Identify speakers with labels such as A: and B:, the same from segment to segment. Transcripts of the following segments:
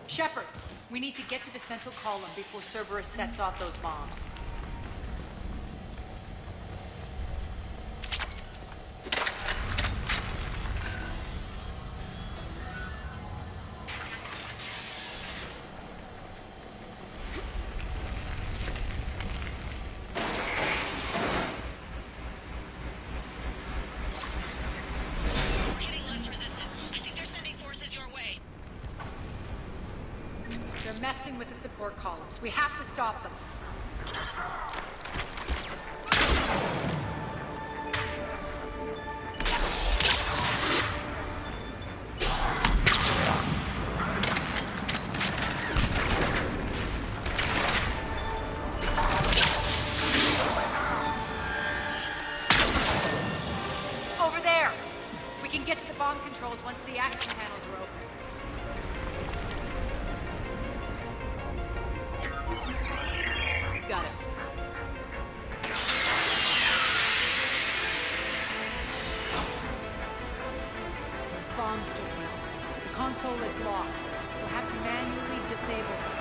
A: Shepard, we need to get to the central column before Cerberus sets off those bombs. They're messing with the support columns. We have to stop them. Over there! We can get to the bomb controls once the action panels are open. Got it. Those bombs just went off. The console is locked. We'll have to manually disable them.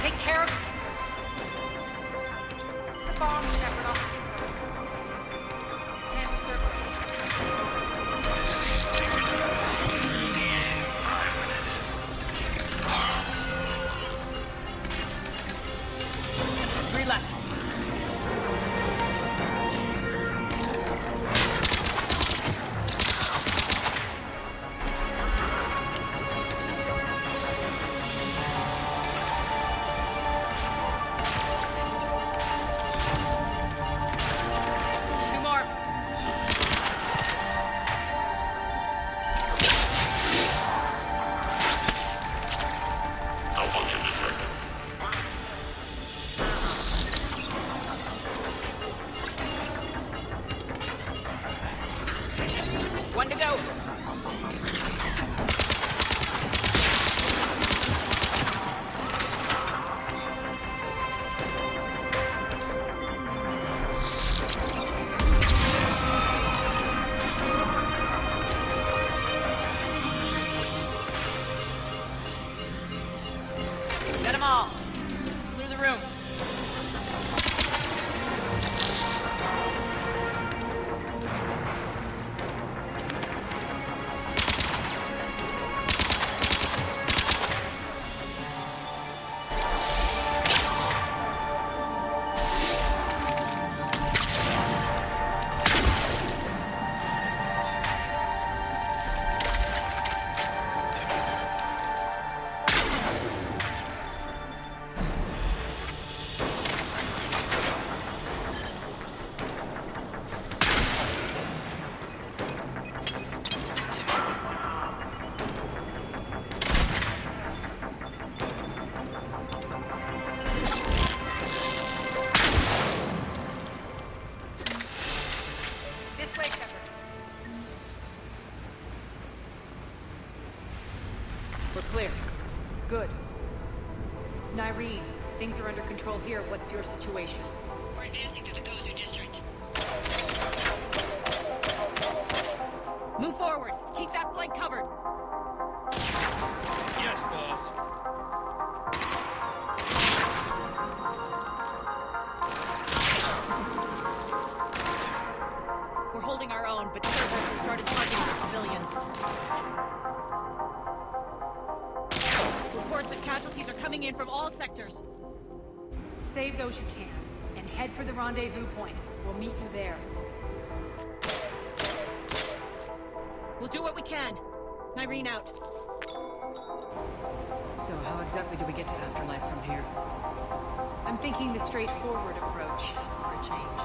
A: Take care of the bomb, Shepard. Handle Cerberus. Left. Two more. One to go. Get them all. Let's clear the room. We're clear. Good. Nyreen, things are under control here. What's your situation?
B: We're advancing through the Gozu district.
A: Move forward. Keep that flank covered.
C: Yes, boss.
A: We're holding our own, but Cerberus has started targeting the civilians. Reports of casualties are coming in from all sectors. Save those you can, and head for the rendezvous point. We'll meet you there. We'll do what we can. Nyreen out. So how exactly do we get to Afterlife from here? I'm thinking the straightforward approach for a change.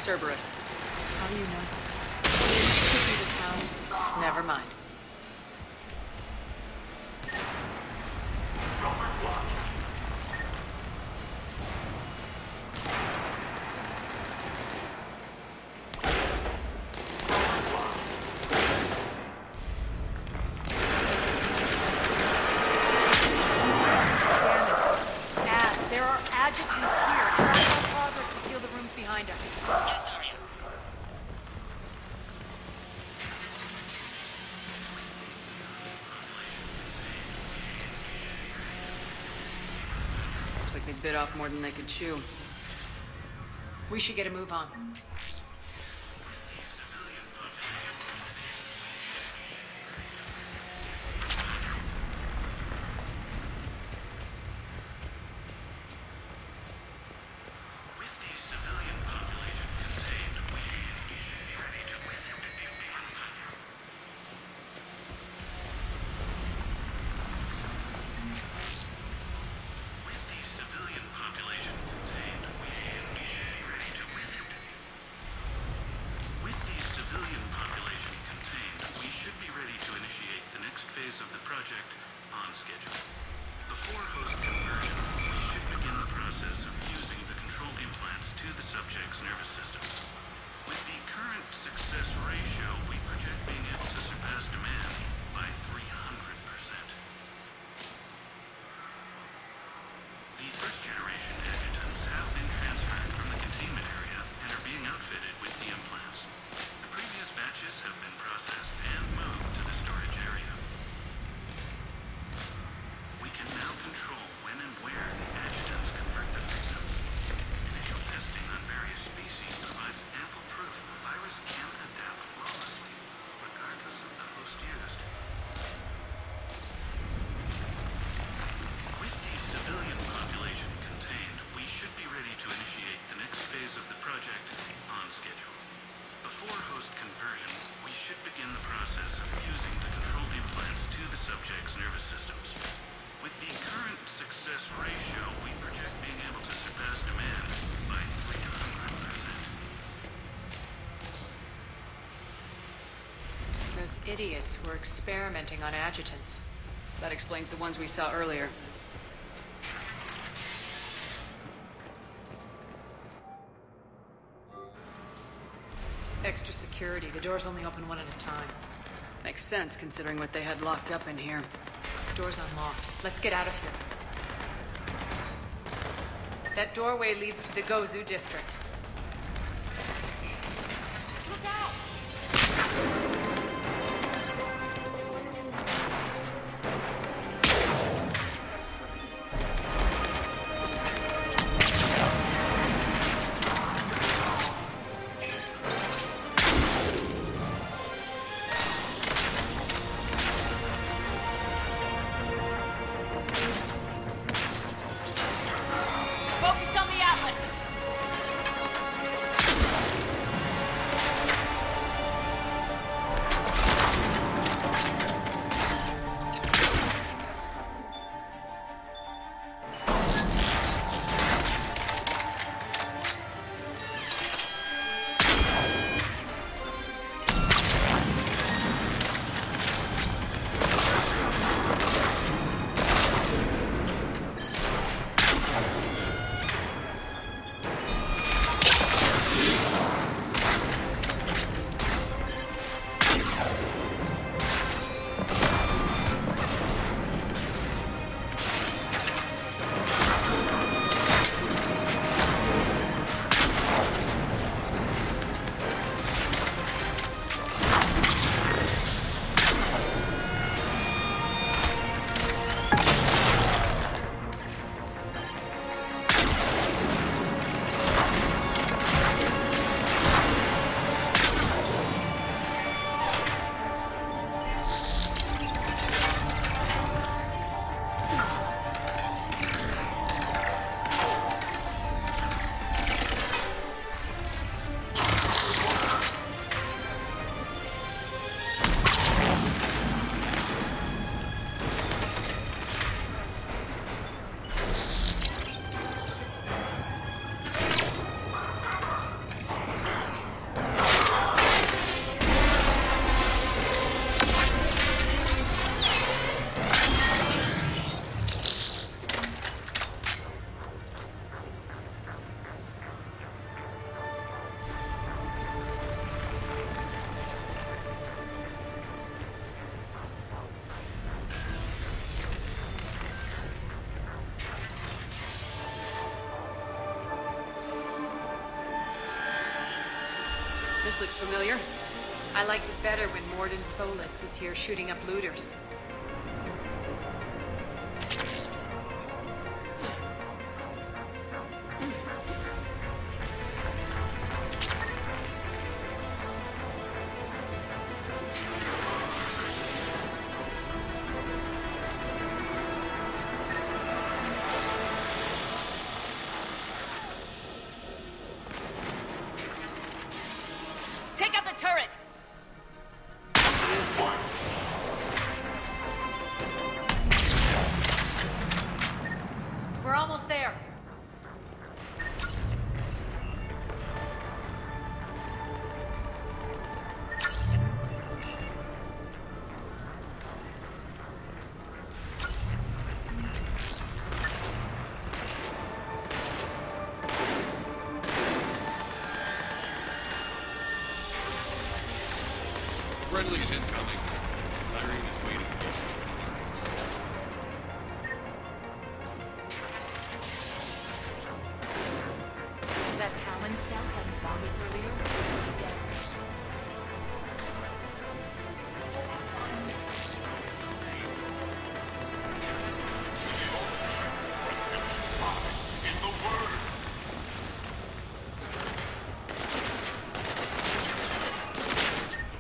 C: Cerberus.
A: How do you know?
C: Could be the town. Never mind.
B: Yes, Arya.
C: Looks like they bit off more than they could chew.
A: We should get a move on.
D: Of the project on schedule. Before host conversion, we should begin the process of fusing the control implants to the subject's nervous systems. With the current success ratio, we project being able to surpass demand by 300%. The first generation adjutants have been transferred from the containment area and are being outfitted with the implants. The previous batches have been processed and moved to the storage area. We can now control when and where the adjutants convert the victims. Initial testing on various species provides ample proof the virus can adapt flawlessly, regardless of the host used. With the civilian population contained, we should be ready to initiate the next phase of the project on schedule. Before host conversion, we should begin the process of fusing the control implants to the subject's nervous systems. With the current success ratio, we project being able to surpass demand by 300%.
A: Those idiots were experimenting on adjutants.
C: That explains the ones we saw earlier.
A: Extra security. The doors only open one at a time.
C: Makes sense, considering what they had locked up in here.
A: Door's unlocked. Let's get out of here. That doorway leads to the Gozu district. Look out!
B: Focus on the Atlas!
A: This looks familiar. I liked it better when Mordin Solus was here shooting up looters.
B: Take out the turret!
A: We're almost there.
E: Friendly's incoming. Irene is waiting.
A: That Talon scout hadn't found us earlier? Dead.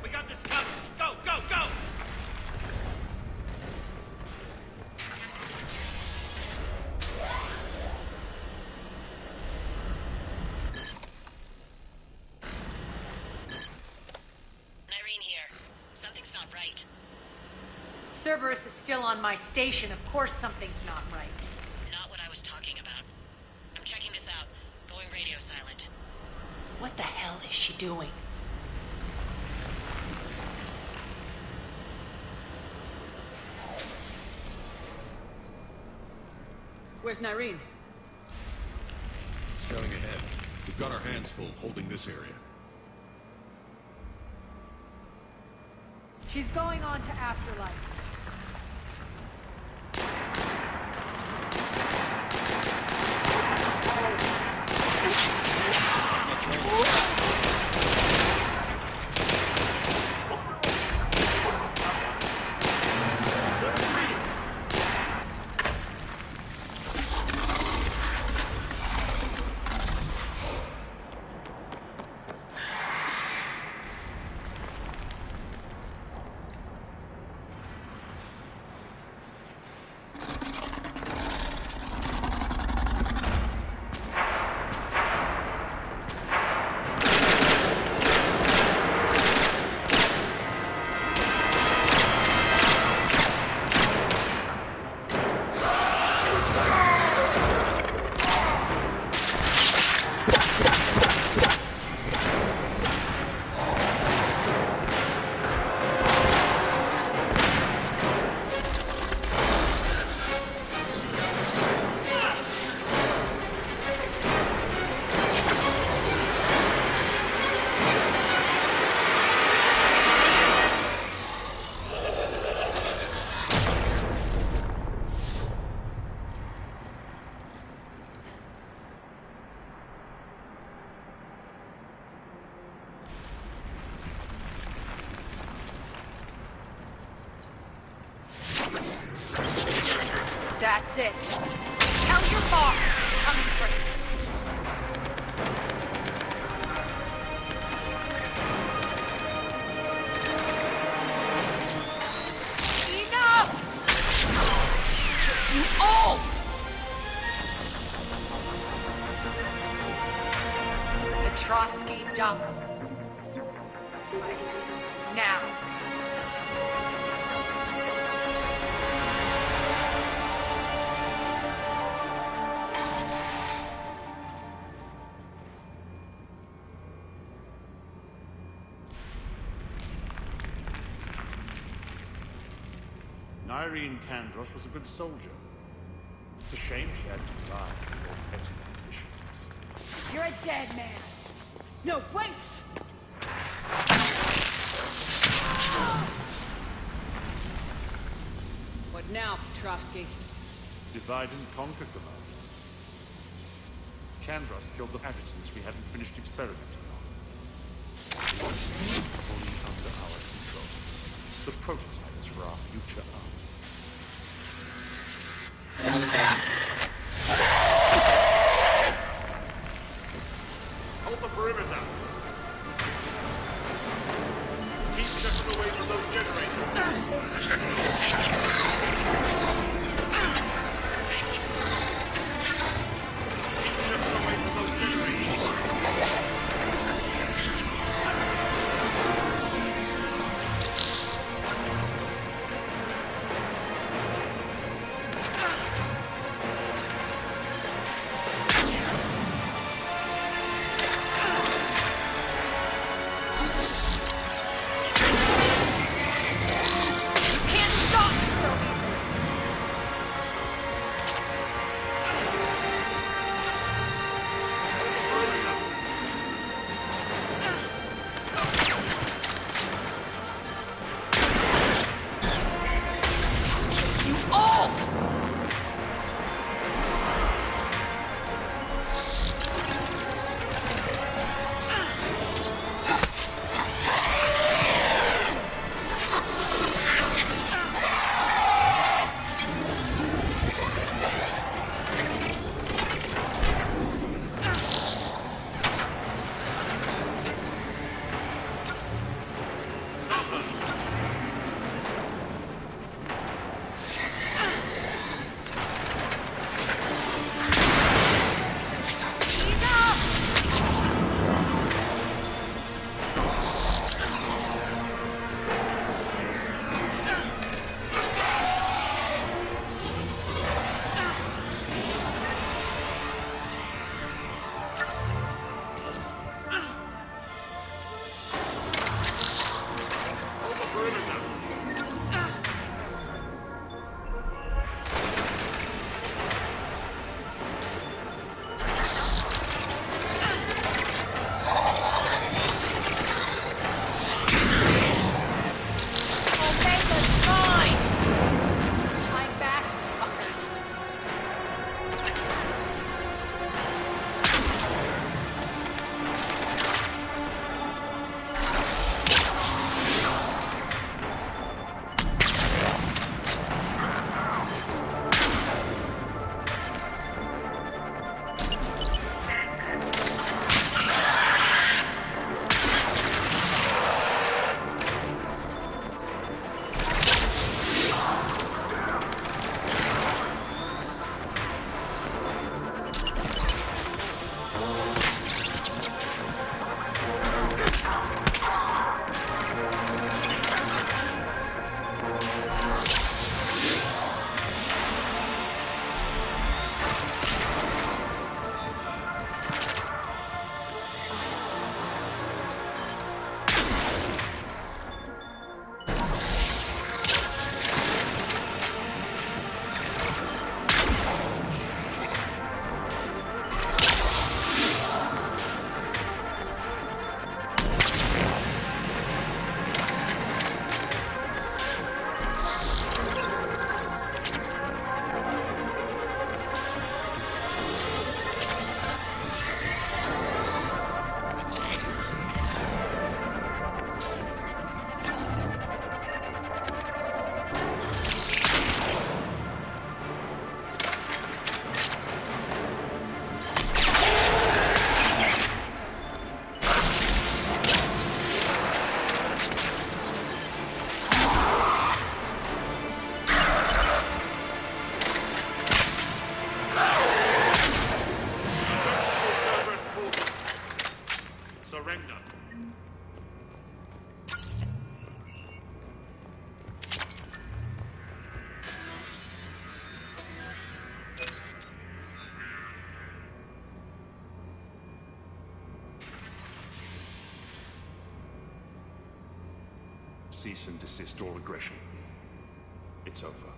E: We got this covered. Go, go, go!
B: Irene here. Something's not right.
A: Cerberus is still on my station. Of course something's not right.
B: Not what I was talking about. I'm checking this out. Going radio silent.
A: What the hell is she doing? Where's Nyreen?
E: Scouting ahead. We've got our hands full holding this area.
A: She's going on to Afterlife. That's it. Tell your boss we're coming for you. Enough! You all! Petrovsky dump. Right. Now.
F: Irene Kandros was a good soldier. It's a shame she had to die for your petty ambitions.
A: You're a dead man. No, wait! What now, Petrovsky?
F: Divide and conquer, Commander. Kandros killed the adjutants we hadn't finished experimenting on. fully under our control. The prototypes for our future army. Hold the perimeter. Keep Shepard away from those Cease and desist all aggression. It's over.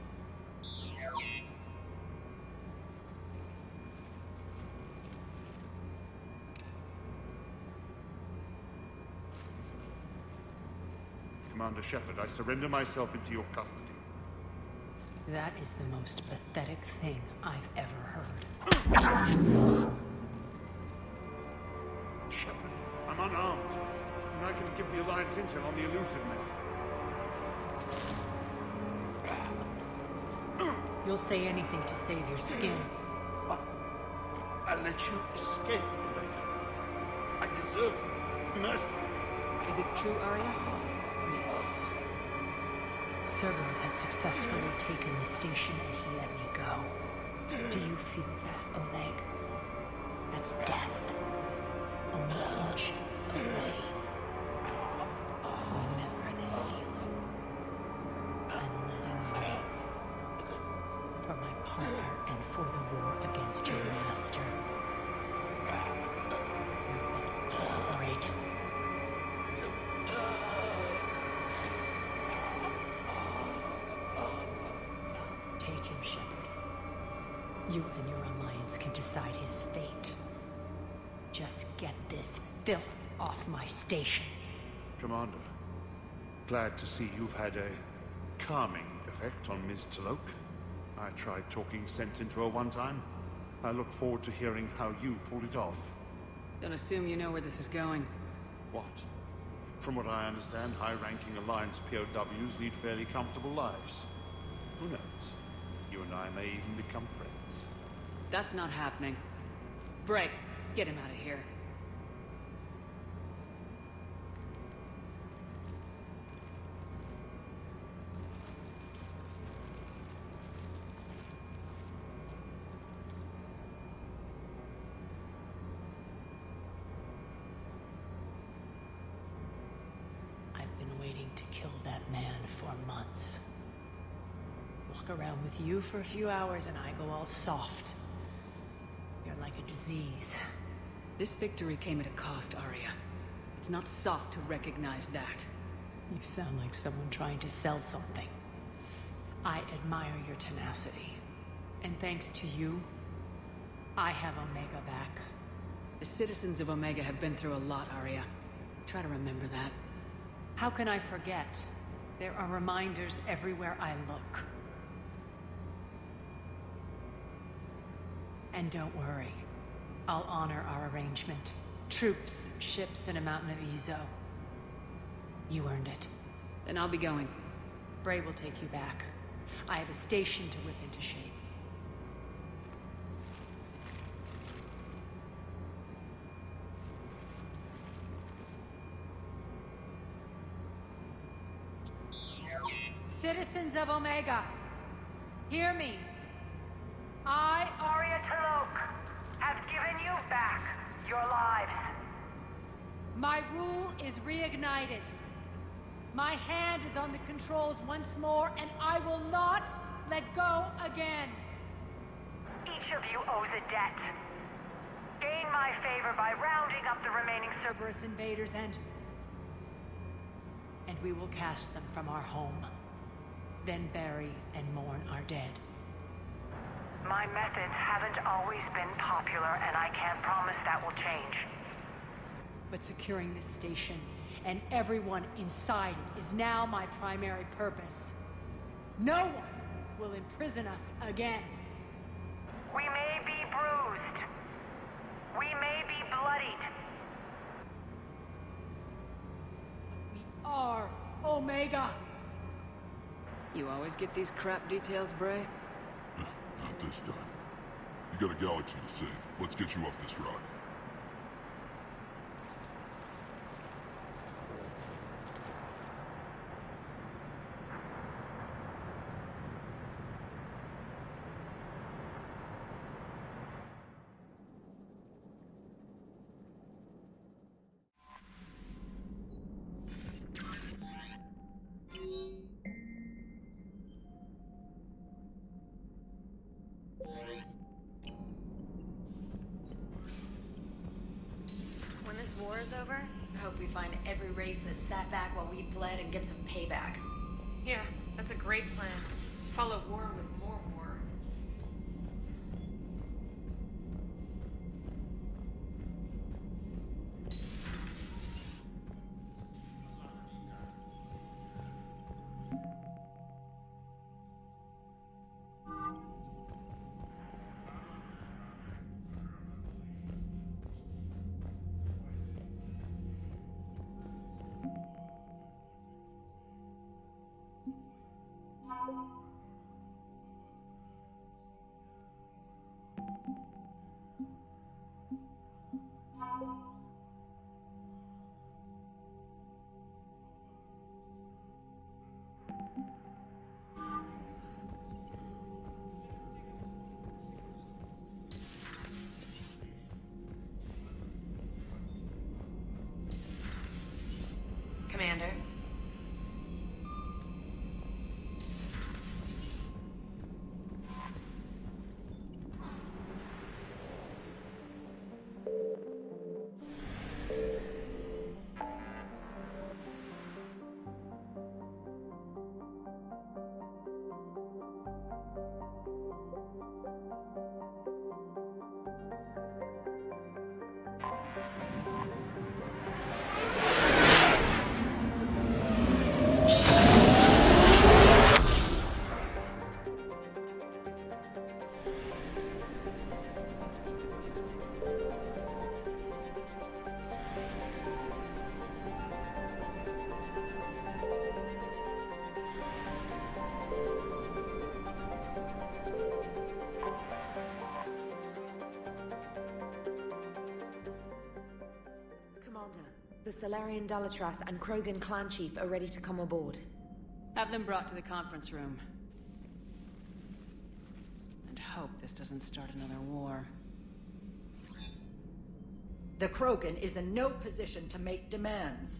F: Commander Shepard, I surrender myself into your custody.
A: That is the most pathetic thing I've ever heard.
F: Shepard, I'm unarmed. and I can give the Alliance intel on the elusive man.
A: You'll say anything to save your skin.
F: I'll let you escape, Omega. I deserve mercy.
A: Is this true, Arya? Yes. Cerberus had successfully taken the station and he let me go. Do you feel that, Oleg? That's death. Only inches away. Remember this feeling. I'm letting you live. For my partner and for the war against your master. You better cooperate. Take him, Shepard. You and your alliance can decide his fate. Just get this filth off my station.
F: Commander, glad to see you've had a calming effect on Ms. T'Loak. I tried talking sense into her one time. I look forward to hearing how you pulled it off.
C: Don't assume you know where this is going.
F: What? From what I understand, high-ranking Alliance POWs lead fairly comfortable lives. Who knows? You and I may even become friends.
C: That's not happening. Bray, get him out of here.
A: I've been waiting to kill that man for months. Walk around with you for a few hours and I go all soft. You're like a disease.
C: This victory came at a cost, Arya. It's not soft to recognize that.
A: You sound like someone trying to sell something. I admire your tenacity. And thanks to you, I have Omega back.
C: The citizens of Omega have been through a lot, Arya. Try to remember that.
A: How can I forget? There are reminders everywhere I look. And don't worry. I'll honor our arrangement. Troops, ships, and a mountain of Ezo. You earned it.
C: Then I'll be going.
A: Bray will take you back. I have a station to whip into shape. Citizens of Omega, hear me. I,
G: Arya T'Loak, have given you back your lives.
A: My rule is reignited. My hand is on the controls once more, and I will not let go again.
G: Each of you owes a debt. Gain my favor by rounding up the remaining
A: Cerberus invaders and we will cast them from our home. Then bury and mourn our dead.
G: My methods haven't always been popular, and I can't promise that will change.
A: But securing this station and everyone inside it is now my primary purpose. No one will imprison us again.
G: We may be bruised. We may be bloodied.
A: We are Omega.
C: You always get these crap details, Bray?
H: Not this time. You got a galaxy to save. Let's get you off this rock.
I: When this war is over, I hope we find every race that sat back while we bled and get some payback.
J: Yeah, that's a great plan. Follow war with more war.
G: The Solarian Dalatras and Krogan clan chief are ready to come aboard.
C: Have them brought to the conference room. And hope this doesn't start another war.
K: The Krogan is in no position to make demands.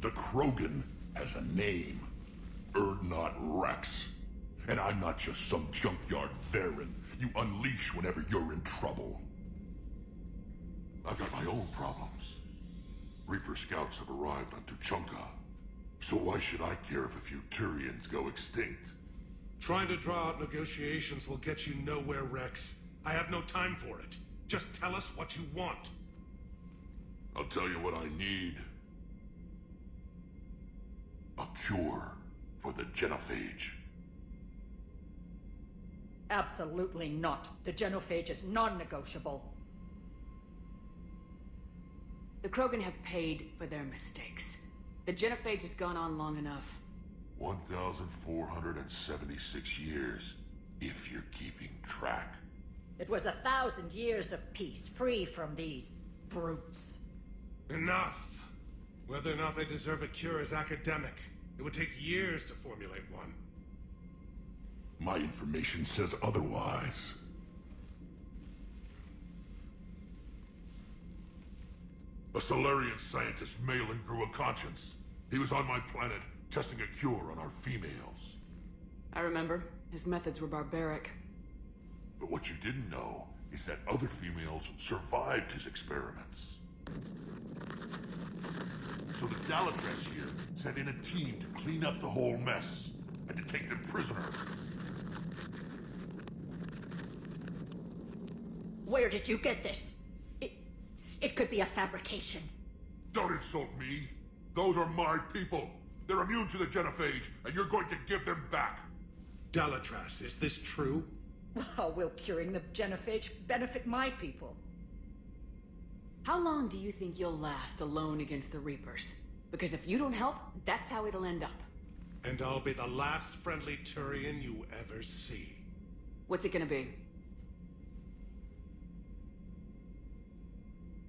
H: The Krogan has a name. Urdnot Rex. And I'm not just some junkyard Varen you unleash whenever you're in trouble. I've got my own problems. Reaper scouts have arrived on Tuchanka. So why should I care if a few Turians go extinct?
L: Trying to draw out negotiations will get you nowhere, Rex. I have no time for it. Just tell us what you want.
H: I'll tell you what I need. A cure for the genophage.
K: Absolutely not. The genophage is non-negotiable.
C: The Krogan have paid for their mistakes. The genophage has gone on long enough.
H: 1,476 years, if you're keeping track.
K: It was 1,000 years of peace, free from these brutes.
L: Enough! Whether or not they deserve a cure is academic. It would take years to formulate one.
H: My information says otherwise. A Solarian scientist Malin grew a conscience. He was on my planet, testing a cure on our females.
C: I remember. His methods were barbaric.
H: But what you didn't know is that other females survived his experiments. So the Dalatras here sent in a team to clean up the whole mess, and to take them prisoner.
K: Where did you get this? It could be a fabrication.
H: Don't insult me. Those are my people. They're immune to the genophage, and you're going to give them back.
L: Dalatras, is this true?
K: How will curing the genophage benefit my people?
C: How long do you think you'll last alone against the Reapers? Because if you don't help, that's how it'll end up.
L: And I'll be the last friendly Turian you ever see.
C: What's it gonna be?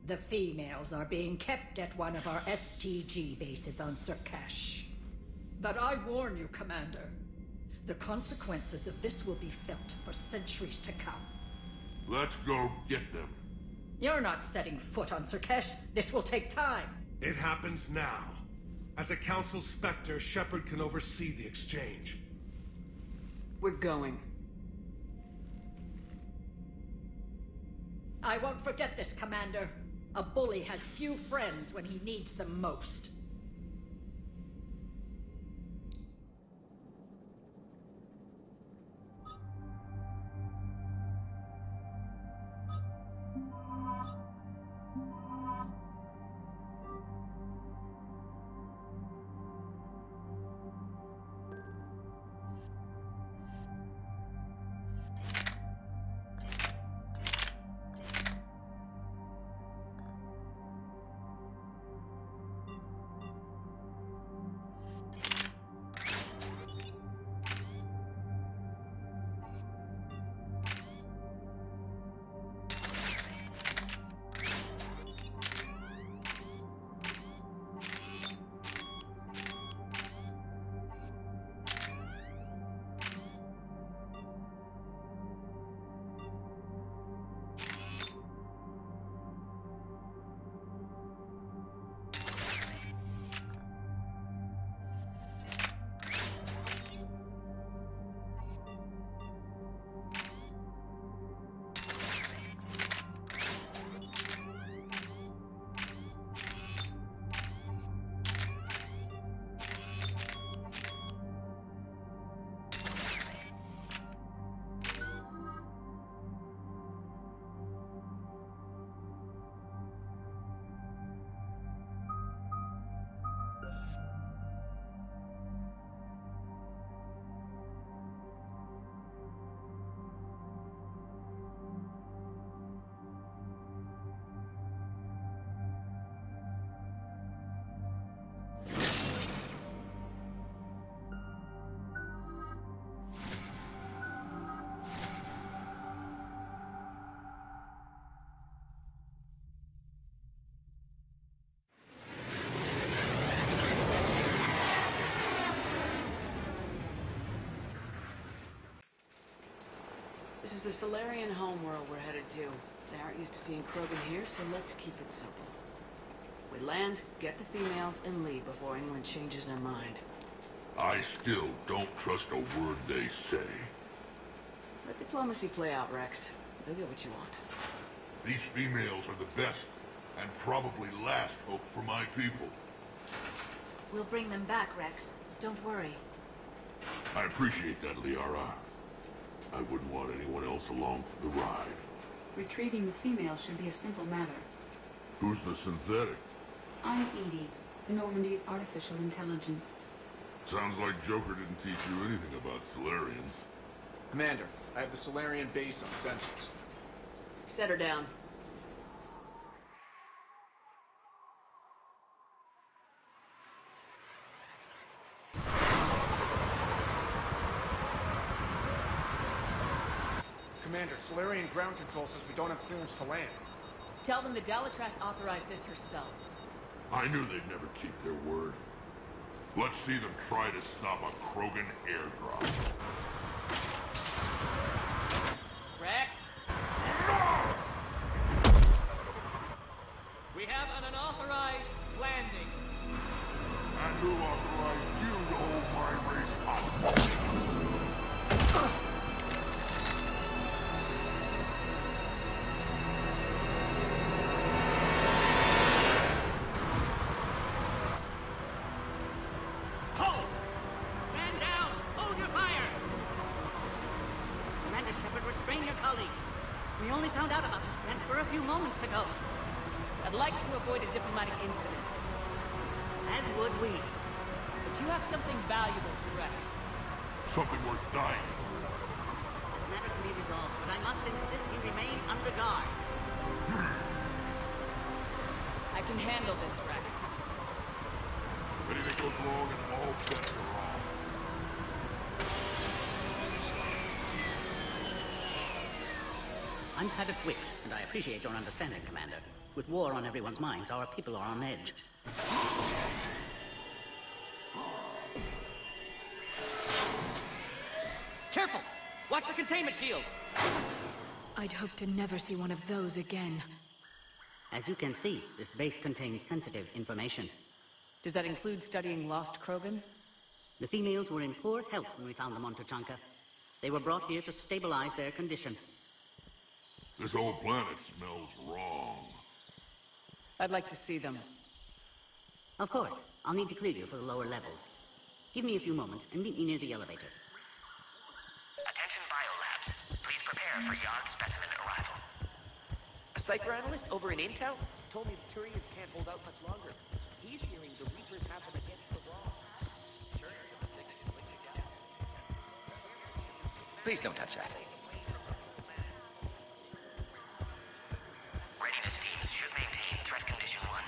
K: The females are being kept at one of our STG bases on Surkash. But I warn you, Commander. The consequences of this will be felt for centuries to come.
H: Let's go get them.
K: You're not setting foot on Surkash. This will take time.
L: It happens now. As a Council Spectre, Shepard can oversee the exchange.
C: We're going.
K: I won't forget this, Commander. A bully has few friends when he needs them most.
C: This is the Solarian homeworld we're headed to. They aren't used to seeing Krogan here, so let's keep it simple. We land, get the females, and leave before anyone changes their mind.
H: I still don't trust a word they say.
C: Let diplomacy play out, Rex. You'll get what you want.
H: These females are the best, and probably last hope for my people.
I: We'll bring them back, Rex. Don't worry.
H: I appreciate that, Liara. I wouldn't want anyone else along for the ride.
M: Retrieving the female should be a simple matter.
H: Who's the synthetic?
M: I'm Edie, the Normandy's artificial intelligence.
H: Sounds like Joker didn't teach you anything about Solarians.
N: Commander, I have the Solarian base on sensors.
C: Set her down.
N: Commander, Solarian ground control says we don't have clearance to land.
C: Tell them the Dalatrass authorized this herself.
H: I knew they'd never keep their word. Let's see them try to stop a Krogan airdrop.
C: Rex? We have an unauthorized landing.
H: And who authorized you to hold my race hostage?
B: We only found out about this transfer a few moments ago.
C: I'd like to avoid a diplomatic incident.
B: As would we.
C: But you have something valuable to Rex.
H: Something worth dying for.
B: This matter can be resolved, but I must insist he remain under guard.
C: I can handle this, Rex.
H: If anything goes wrong, and all bets are off.
B: I'm Paddock Wicks, and I appreciate your understanding, Commander. With war on everyone's minds, our people are on edge. Careful! Watch the containment shield!
A: I'd hope to never see one of those again.
B: As you can see, this base contains sensitive information.
C: Does that include studying lost Krogan?
B: The females were in poor health when we found them on Tuchanka. They were brought here to stabilize their condition.
H: This whole planet smells wrong.
C: I'd like to see them.
B: Of course. I'll need to clear you for the lower levels. Give me a few moments and meet me near the elevator.
O: Attention biolabs. Please prepare for yard specimen arrival.
P: A psychoanalyst over in Intel told me the Turians can't hold out much longer. He's hearing the Reapers have them against the wall.
O: Please don't touch that. Readiness teams should maintain threat condition 1.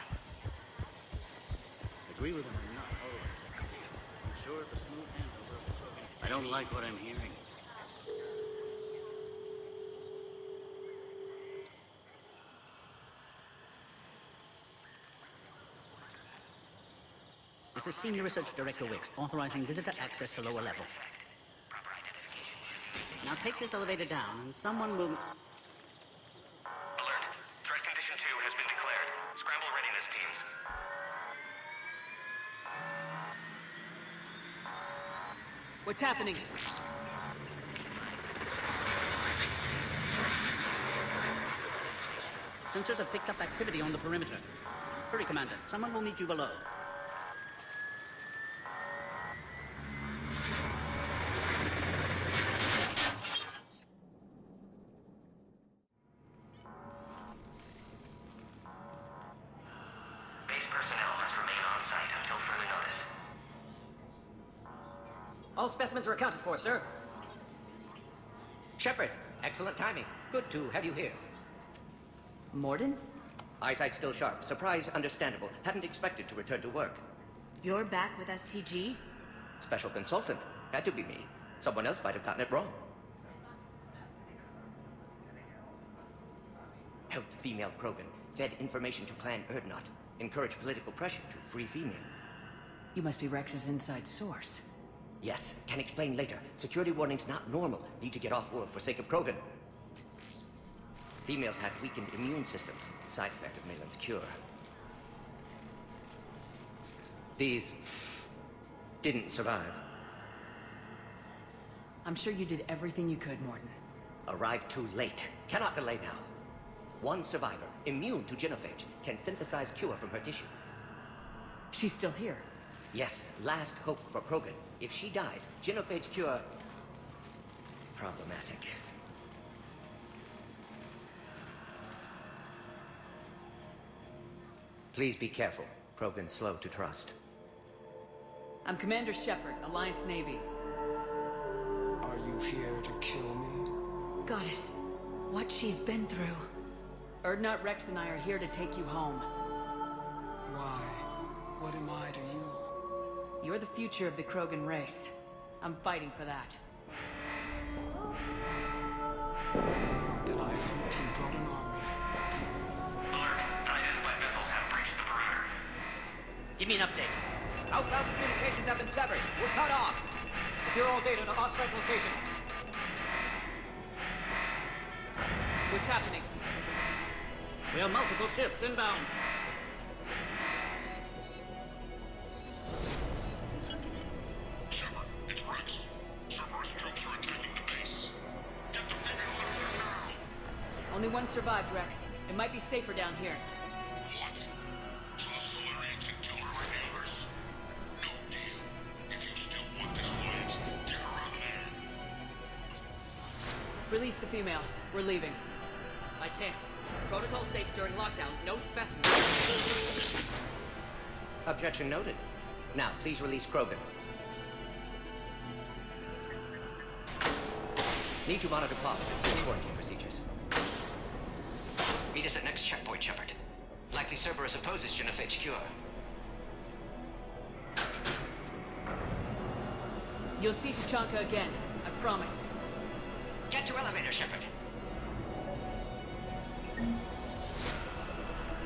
B: Agree with him or not, always. I'm sure the smooth handle will. I don't like what I'm hearing. This is Senior Research Director Wicks, authorizing visitor access to lower level. Now take this elevator down, and someone will...
O: Alert. Threat condition 2 has been declared. Scramble readiness teams.
C: What's happening?
B: Sensors have picked up activity on the perimeter. Hurry, Commander. Someone will meet you below.
O: Base personnel must remain on site until further notice.
P: All specimens are accounted for, sir. Shepard, excellent timing. Good to have you here.
C: Morden?
P: Eyesight still sharp. Surprise understandable. Hadn't expected to return to work.
I: You're back with STG?
P: Special consultant. Had to be me. Someone else might have gotten it wrong. Helped female Krogan. Fed information to Clan Erdnot. Encouraged political pressure to free females.
C: You must be Rex's inside source.
P: Yes, can explain later. Security warnings not normal. Need to get off-world for sake of Krogan. Females had weakened immune systems. Side effect of Malin's cure. These didn't survive.
C: I'm sure you did everything you could, Morton.
P: Arrived too late. Cannot delay now. One survivor, immune to genophage, can synthesize cure from her tissue.
C: She's still here.
P: Yes, last hope for Krogan. If she dies, genophage cure... problematic. Please be careful. Krogan's slow to trust.
C: I'm Commander Shepard, Alliance Navy.
Q: Are you here to kill me?
I: Goddess, what she's been through.
C: Urdnot Rex and I are here to take you home.
Q: Why? What am I to you?
C: You're the future of the Krogan race. I'm fighting for that.
Q: Then I hope you brought an army.
O: Alert. Unidentified missiles have breached the perimeter.
R: Give me an update. Outbound communications have been severed. We're cut off. Secure all data to off-site location.
C: What's happening?
R: We have multiple ships inbound.
H: Shepard, it's Rex. Cerberus troops are attacking the base. Get the females out there now!
C: Only one survived, Rex. It might be safer down here.
H: What? So the Solarians can kill her and the others? No deal. If you still want this alliance, get her out of there.
C: Release the female. We're leaving.
R: I can't. Protocol states during lockdown, no specimens.
P: Objection noted. Now, please release Krogan. Need to monitor policies and quarantine procedures.
B: Meet us at next checkpoint, Shepard. Likely Cerberus opposes genophage cure.
C: You'll see Tachanka again. I promise.
B: Get to elevator, Shepard.
O: Turn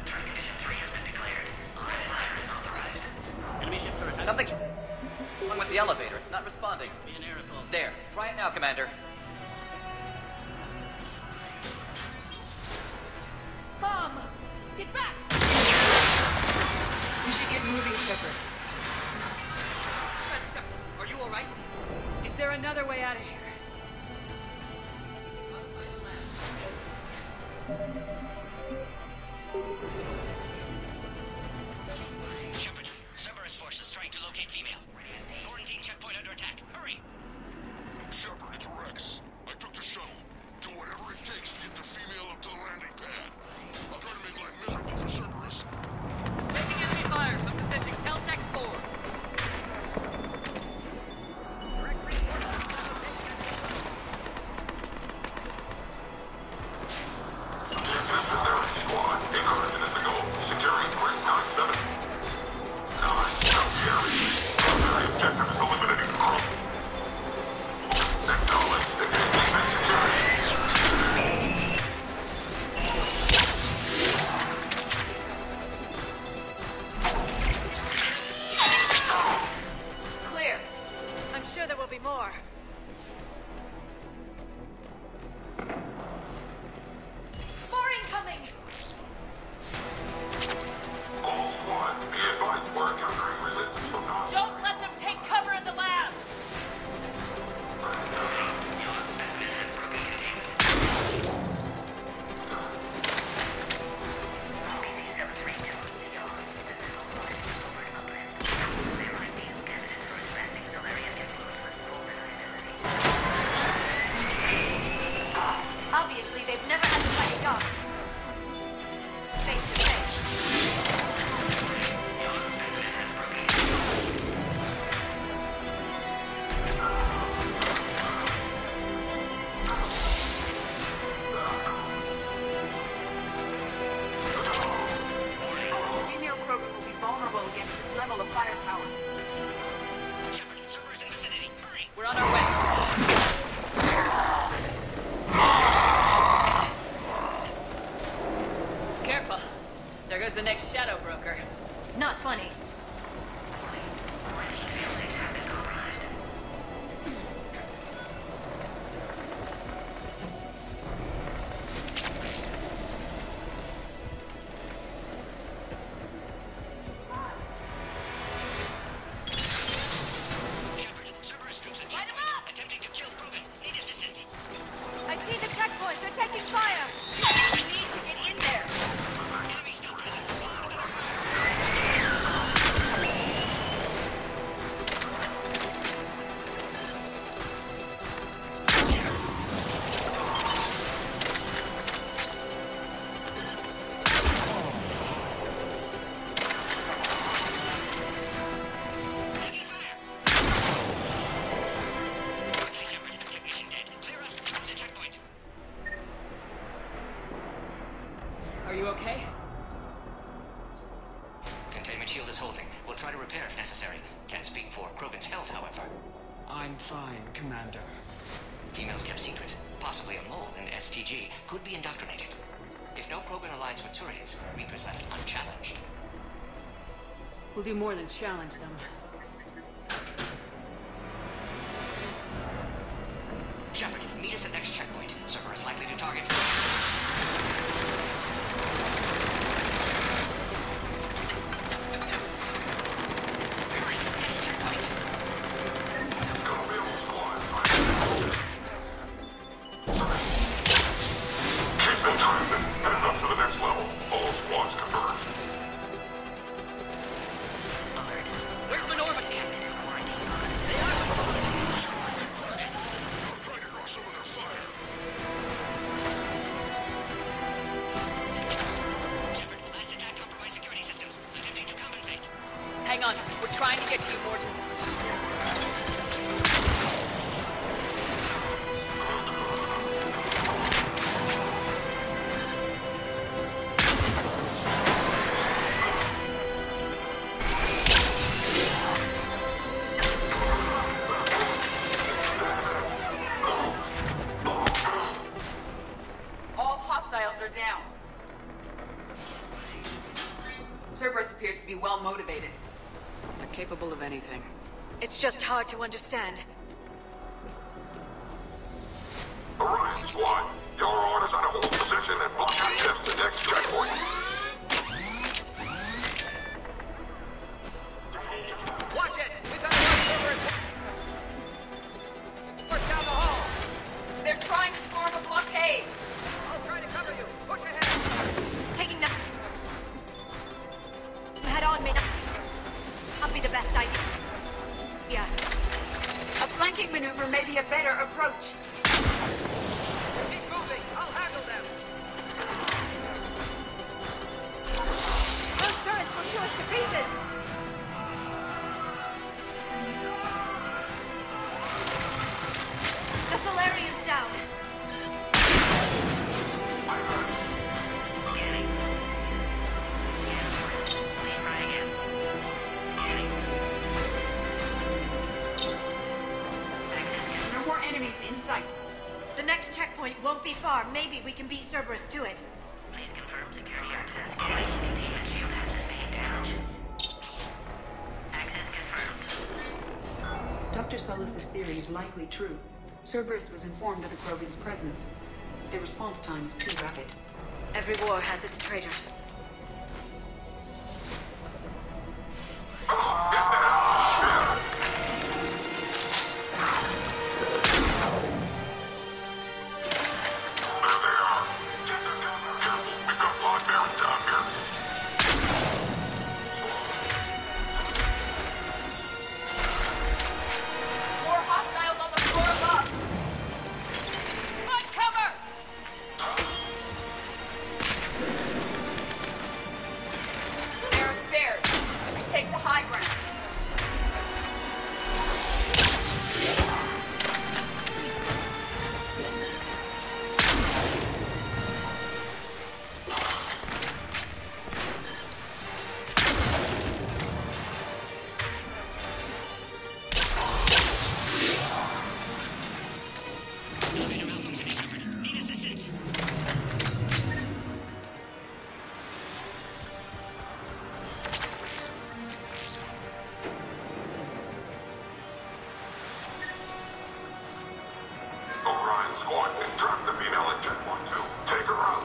O: condition 3 has been declared. Live fire is authorized.
R: Enemy ships are attacking.
S: Something's wrong with the elevator. It's not responding.
R: Be an aerosol.
S: There. Try it now, Commander.
C: Mom! Get back! We should get moving, Shepard.
R: Shepard, are you alright?
C: Is there another way out of here?
B: Shepard, Cerberus forces trying to locate female. Quarantine checkpoint under attack. Hurry!
H: Shepard, it's Rex. I took the shuttle. Do whatever it takes to get the female up to the landing pad. I'll try to make life miserable for Cerberus.
R: Taking enemy fire from position Caltech 4. Direct reinforcements.
H: Squad, incoming minutes ago. Securing Grid 97. Nice. Primary objective is eliminating the crew. Acknowledge the engagement security.
I: Clear. I'm sure there will be more. More incoming!
H: All squads, be advised we're encountering resistance from now.
I: Don't let them take cover in the lab! Obviously, they've never had to fight a gun. Face to face. Female Krogan will be vulnerable against this level of firepower.
B: Shepard, Cerberus in vicinity. Hurry!
C: We're on our way. Careful. There goes the next shadow broker.
I: Not funny.
C: okay?
P: Containment shield is holding. We'll try to repair if necessary. Can't speak for Krogan's health, however.
Q: I'm fine, Commander.
P: Females kept secret. Possibly a mole in STG could be indoctrinated. If no Krogan aligns with Turians, Reapers left unchallenged.
C: We'll do more than challenge them.
P: Shepard, meet us at next checkpoint. Cerberus likely to target.
C: Hang on, we're trying to get to you, Morden. All hostiles are down. Cerberus appears to be well motivated. They're capable of anything.
G: It's just hard to understand.
H: Orion Squad, your orders are to hold position and block access to next checkpoint.
R: Watch it! We got to run over it! Work down the hall!
C: They're trying to form a blockade!
R: I'll try to cover you! Push ahead!
G: Taking them head on may not be the best idea. Yeah.
C: A flanking maneuver may be a better approach.
R: Keep moving! I'll handle them!
G: Those turrets will chew us to pieces! The Solarian's down!
C: No more enemies in sight.
G: The next checkpoint won't be far. Maybe we can beat Cerberus to it.
O: Please confirm security access. Containment shield has sustained damage. Access confirmed.
M: Dr. Solus's theory is likely true. Cerberus was informed of the Krogan's presence. Their response time is too rapid.
G: Every war has its traitors.
C: More hostiles on the floor above. Find cover! There are stairs. You can take the high ground.
H: Orion Squad, trap the female at checkpoint 2. Take her out.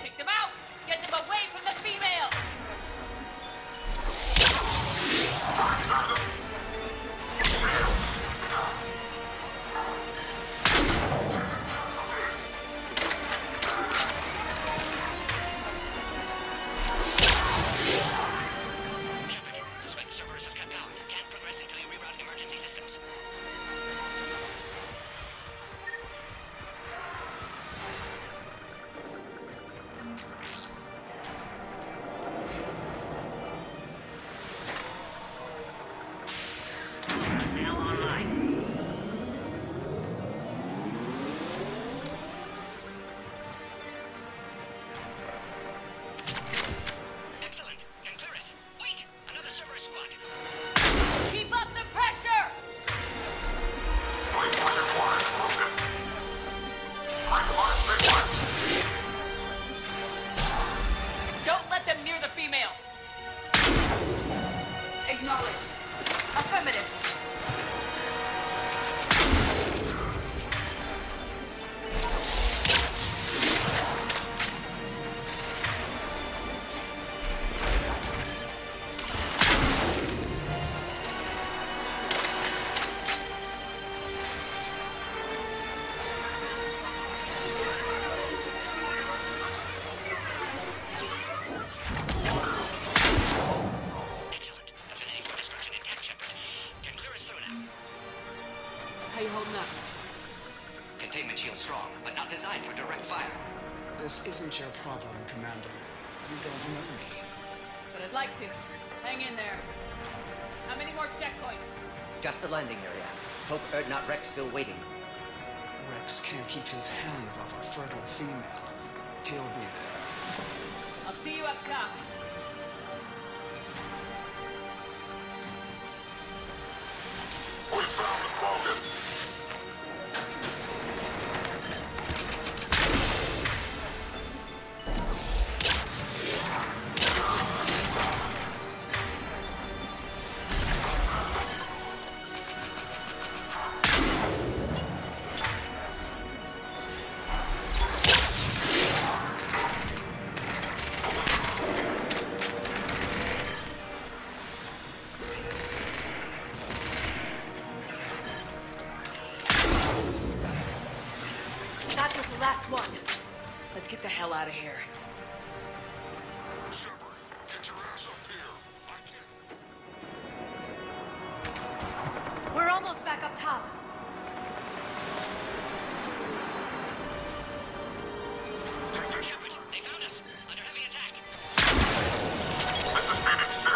C: Take them out! Get them away from the female! female.
M: Acknowledged. Affirmative.
C: How you holding up?
P: Containment shield strong, but not designed for direct fire.
N: This isn't your problem, Commander. You don't know me.
C: But I'd like to. Hang in there. How many more checkpoints?
R: Just the landing area. Hope Erdnot Rex still waiting.
N: Rex can't keep his hands off a fertile female. He'll be there.
C: I'll see you up top.
H: We found the Krogan!
C: That was the last one. Let's get the hell out of here.
H: Shepard, get your ass up here. I can't...
G: We're almost back up top.
P: Shepard, they found us. Under heavy attack.
H: This is Phoenix 6.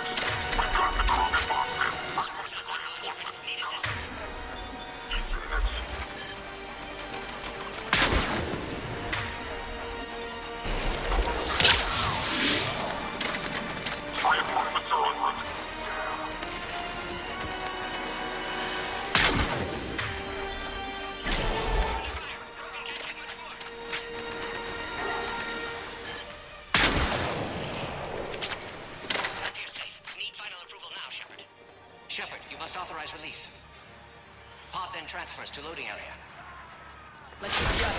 H: We've got the Krogan box in.
P: Servers outside knowledge, Shepard. Need assistance.
H: Phoenix. Reinforcements are en route.
P: You're safe. Need final approval now, Shepard. Shepard, you must authorize release. Pod then transfers to loading area.
C: Let's go.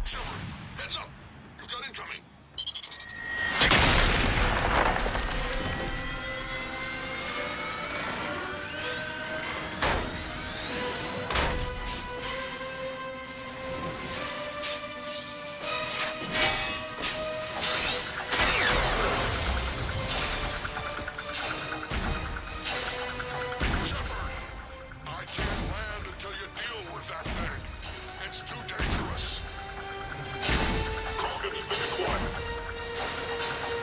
H: Shepard, heads up. You've got incoming. Shepard, I can't land until you deal with that thing. It's too dangerous. Krogan's been acquired.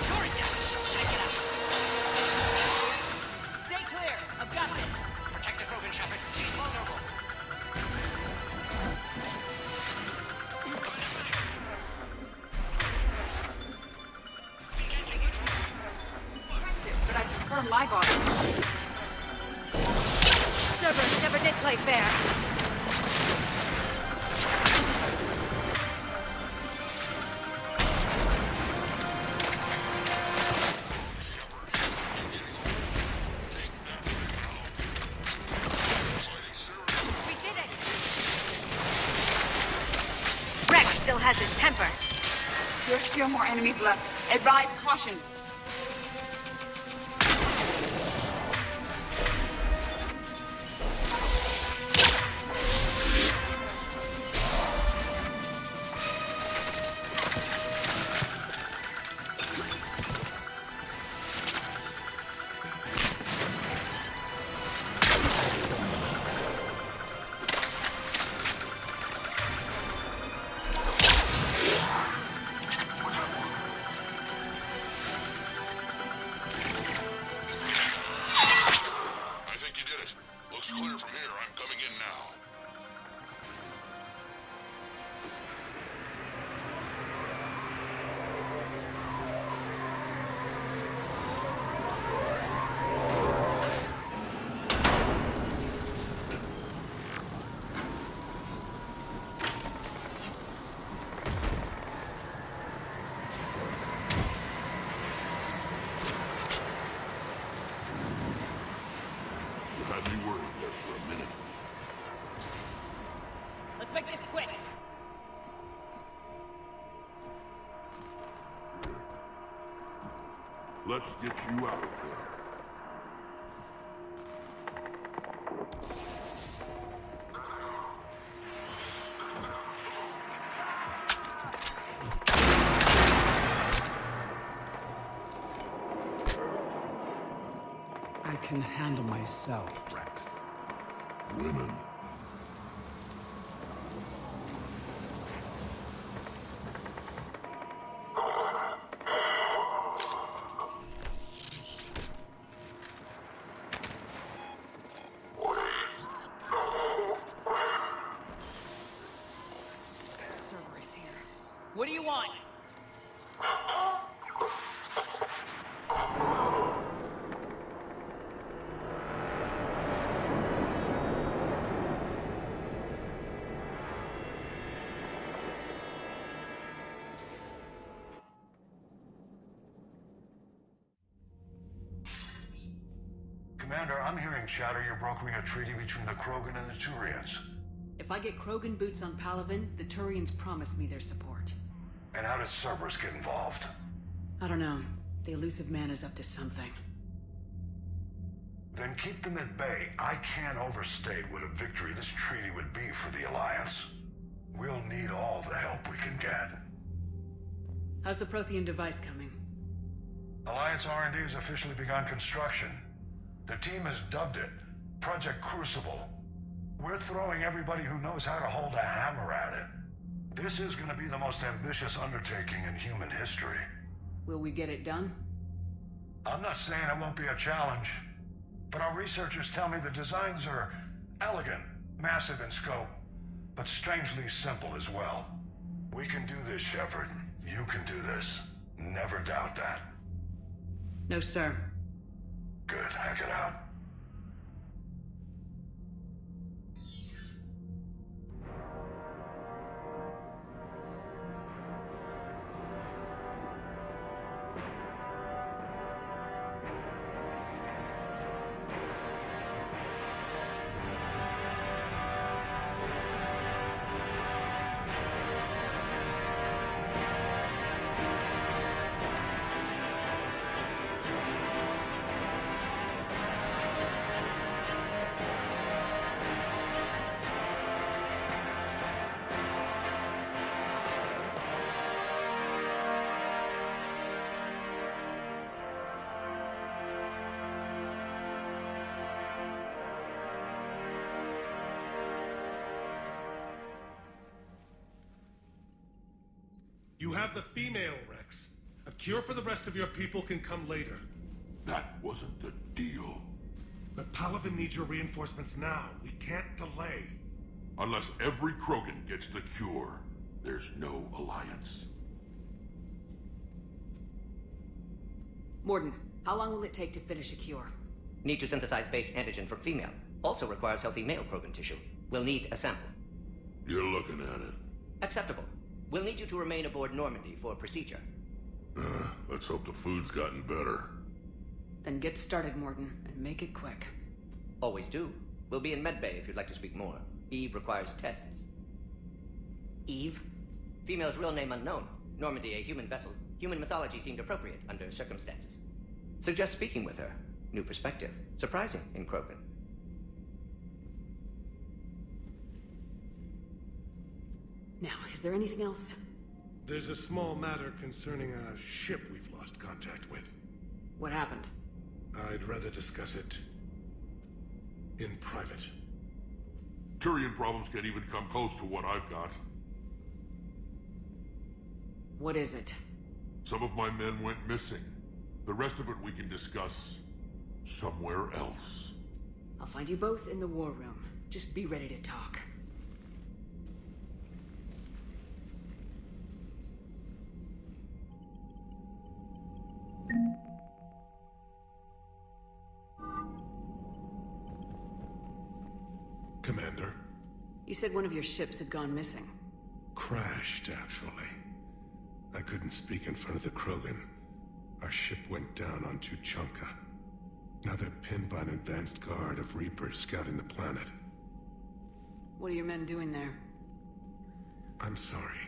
P: Dory's down. Take it out.
C: Stay clear. I've got this.
P: Protect the Krogan, Shepard. She's vulnerable.
M: Impressive, but I prefer my body.
G: Cerberus never did play fair. We did it! Rex still has his temper.
M: There are still more enemies left. Advise caution.
H: Let's get you out of there.
N: I can handle myself, Rex.
H: Women.
C: Cerberus here.
R: What do you want?
T: Commander, I'm hearing chatter you're brokering a treaty between the Krogan and the Turians.
C: If I get Krogan boots on Palaven, the Turians promise me their support.
T: And how does Cerberus get involved?
C: I don't know. The elusive man is up to something.
T: Then keep them at bay. I can't overstate what a victory this treaty would be for the Alliance. We'll need all the help we can get.
C: How's the Prothean device coming?
T: Alliance R&D has officially begun construction. The team has dubbed it Project Crucible. We're throwing everybody who knows how to hold a hammer at it. This is going to be the most ambitious undertaking in human history.
C: Will we get it done?
T: I'm not saying it won't be a challenge, but our researchers tell me the designs are elegant, massive in scope, but strangely simple as well. We can do this, Shepard. You can do this. Never doubt that.
C: No, sir.
T: Good. Hack it out.
L: You have the female, Rex. A cure for the rest of your people can come later.
H: That wasn't the deal.
L: But Palaven needs your reinforcements now. We can't delay.
H: Unless every Krogan gets the cure, there's no alliance.
C: Morden, how long will it take to finish a cure?
P: Need to synthesize base antigen from female. Also requires healthy male Krogan tissue. We'll need a sample.
H: You're looking at it.
P: Acceptable. We'll need you to remain aboard Normandy for procedure.
H: Let's hope the food's gotten better.
C: Then get started, Morden, and make it quick.
P: Always do. We'll be in medbay if you'd like to speak more. Eve requires tests.
C: Eve?
P: Female's real name unknown. Normandy, a human vessel. Human mythology seemed appropriate under circumstances. Suggest speaking with her. New perspective. Surprising in Krogan.
C: Now, is there anything else?
L: There's a small matter concerning a ship we've lost contact with.
C: What happened?
L: I'd rather discuss it in private.
H: Turian problems can't even come close to what I've got.
C: What is it?
H: Some of my men went missing. The rest of it we can discuss somewhere else.
C: I'll find you both in the war room. Just be ready to talk.
L: Commander.
C: You said one of your ships had gone missing.
L: Crashed, actually. I couldn't speak in front of the Krogan. Our ship went down on Tuchanka. Now they're pinned by an advanced guard of Reapers scouting the planet.
C: What are your men doing there?
L: I'm sorry.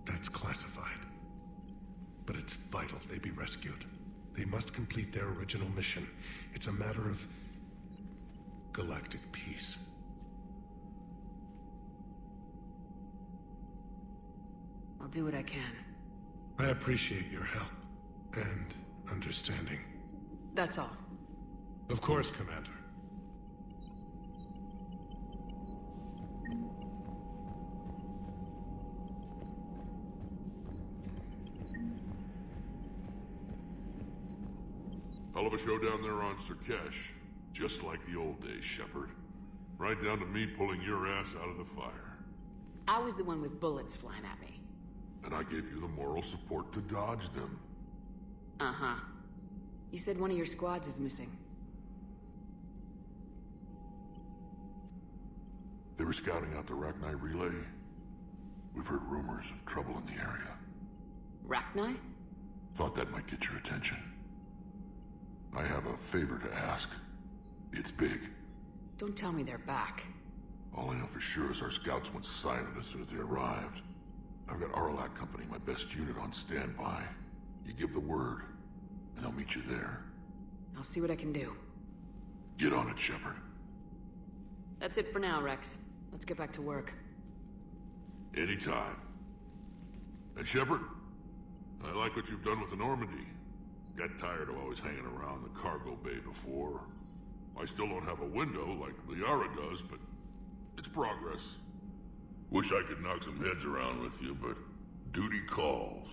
L: That's classified. But it's vital they be rescued. They must complete their original mission. It's a matter of galactic peace.
C: I'll do what I can.
L: I appreciate your help and understanding.
C: That's all.
L: Of course, Commander.
H: Hell of a show down there on Surkesh. Just like the old days, Shepard. Right down to me pulling your ass out of the fire.
C: I was the one with bullets flying at me.
H: And I gave you the moral support to dodge them.
C: Uh-huh. You said one of your squads is missing.
H: They were scouting out the Rachni relay. We've heard rumors of trouble in the area.
C: Rachni?
H: Thought that might get your attention. I have a favor to ask. It's big.
C: Don't tell me they're back.
H: All I know for sure is our scouts went silent as soon as they arrived. I've got Arlac Company, my best unit, on standby. You give the word, and I'll meet you there.
C: I'll see what I can do.
H: Get on it, Shepard.
C: That's it for now, Rex. Let's get back to work.
H: Anytime. And Shepard, I like what you've done with the Normandy. Got tired of always hanging around the cargo bay before. I still don't have a window like Liara does, but it's progress. Wish I could knock some heads around with you, but duty calls.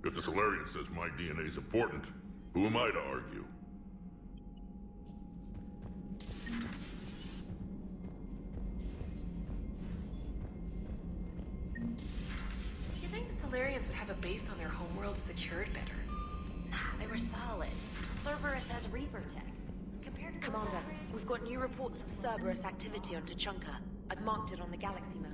H: If the Solarian says my DNA's important, who am I to argue?
J: You think the Solarians would have a base on their homeworld secured better?
I: Nah, they were solid. Cerberus has Reaper tech. Compared to
U: Commander, we've got new reports of Cerberus activity on Tuchanka. I've marked it on the galaxy map.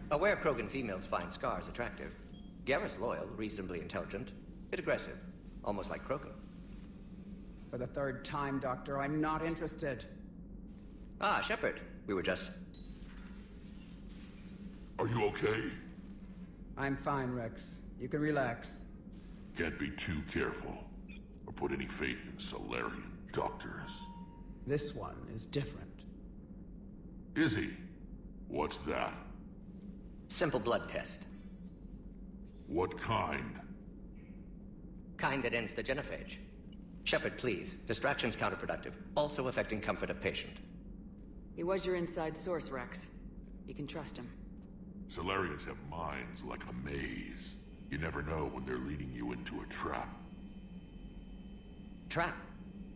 P: Aware Krogan females find scars attractive. Garrus loyal, reasonably intelligent, bit aggressive, almost like Krogan.
V: For the third time, Doctor, I'm not interested.
P: Ah, Shepard. We were just...
H: Are you okay?
V: I'm fine, Rex. You can relax.
H: Can't be too careful, or put any faith in Solarian doctors.
V: This one is different.
H: Is he? What's that?
P: Simple blood test.
H: What kind?
P: Kind that ends the genophage. Shepard, please. Distraction's counterproductive, also affecting comfort of patient.
C: He was your inside source, Rex. You can trust him.
H: Solarians have minds like a maze. You never know when they're leading you into a trap.
P: Trap?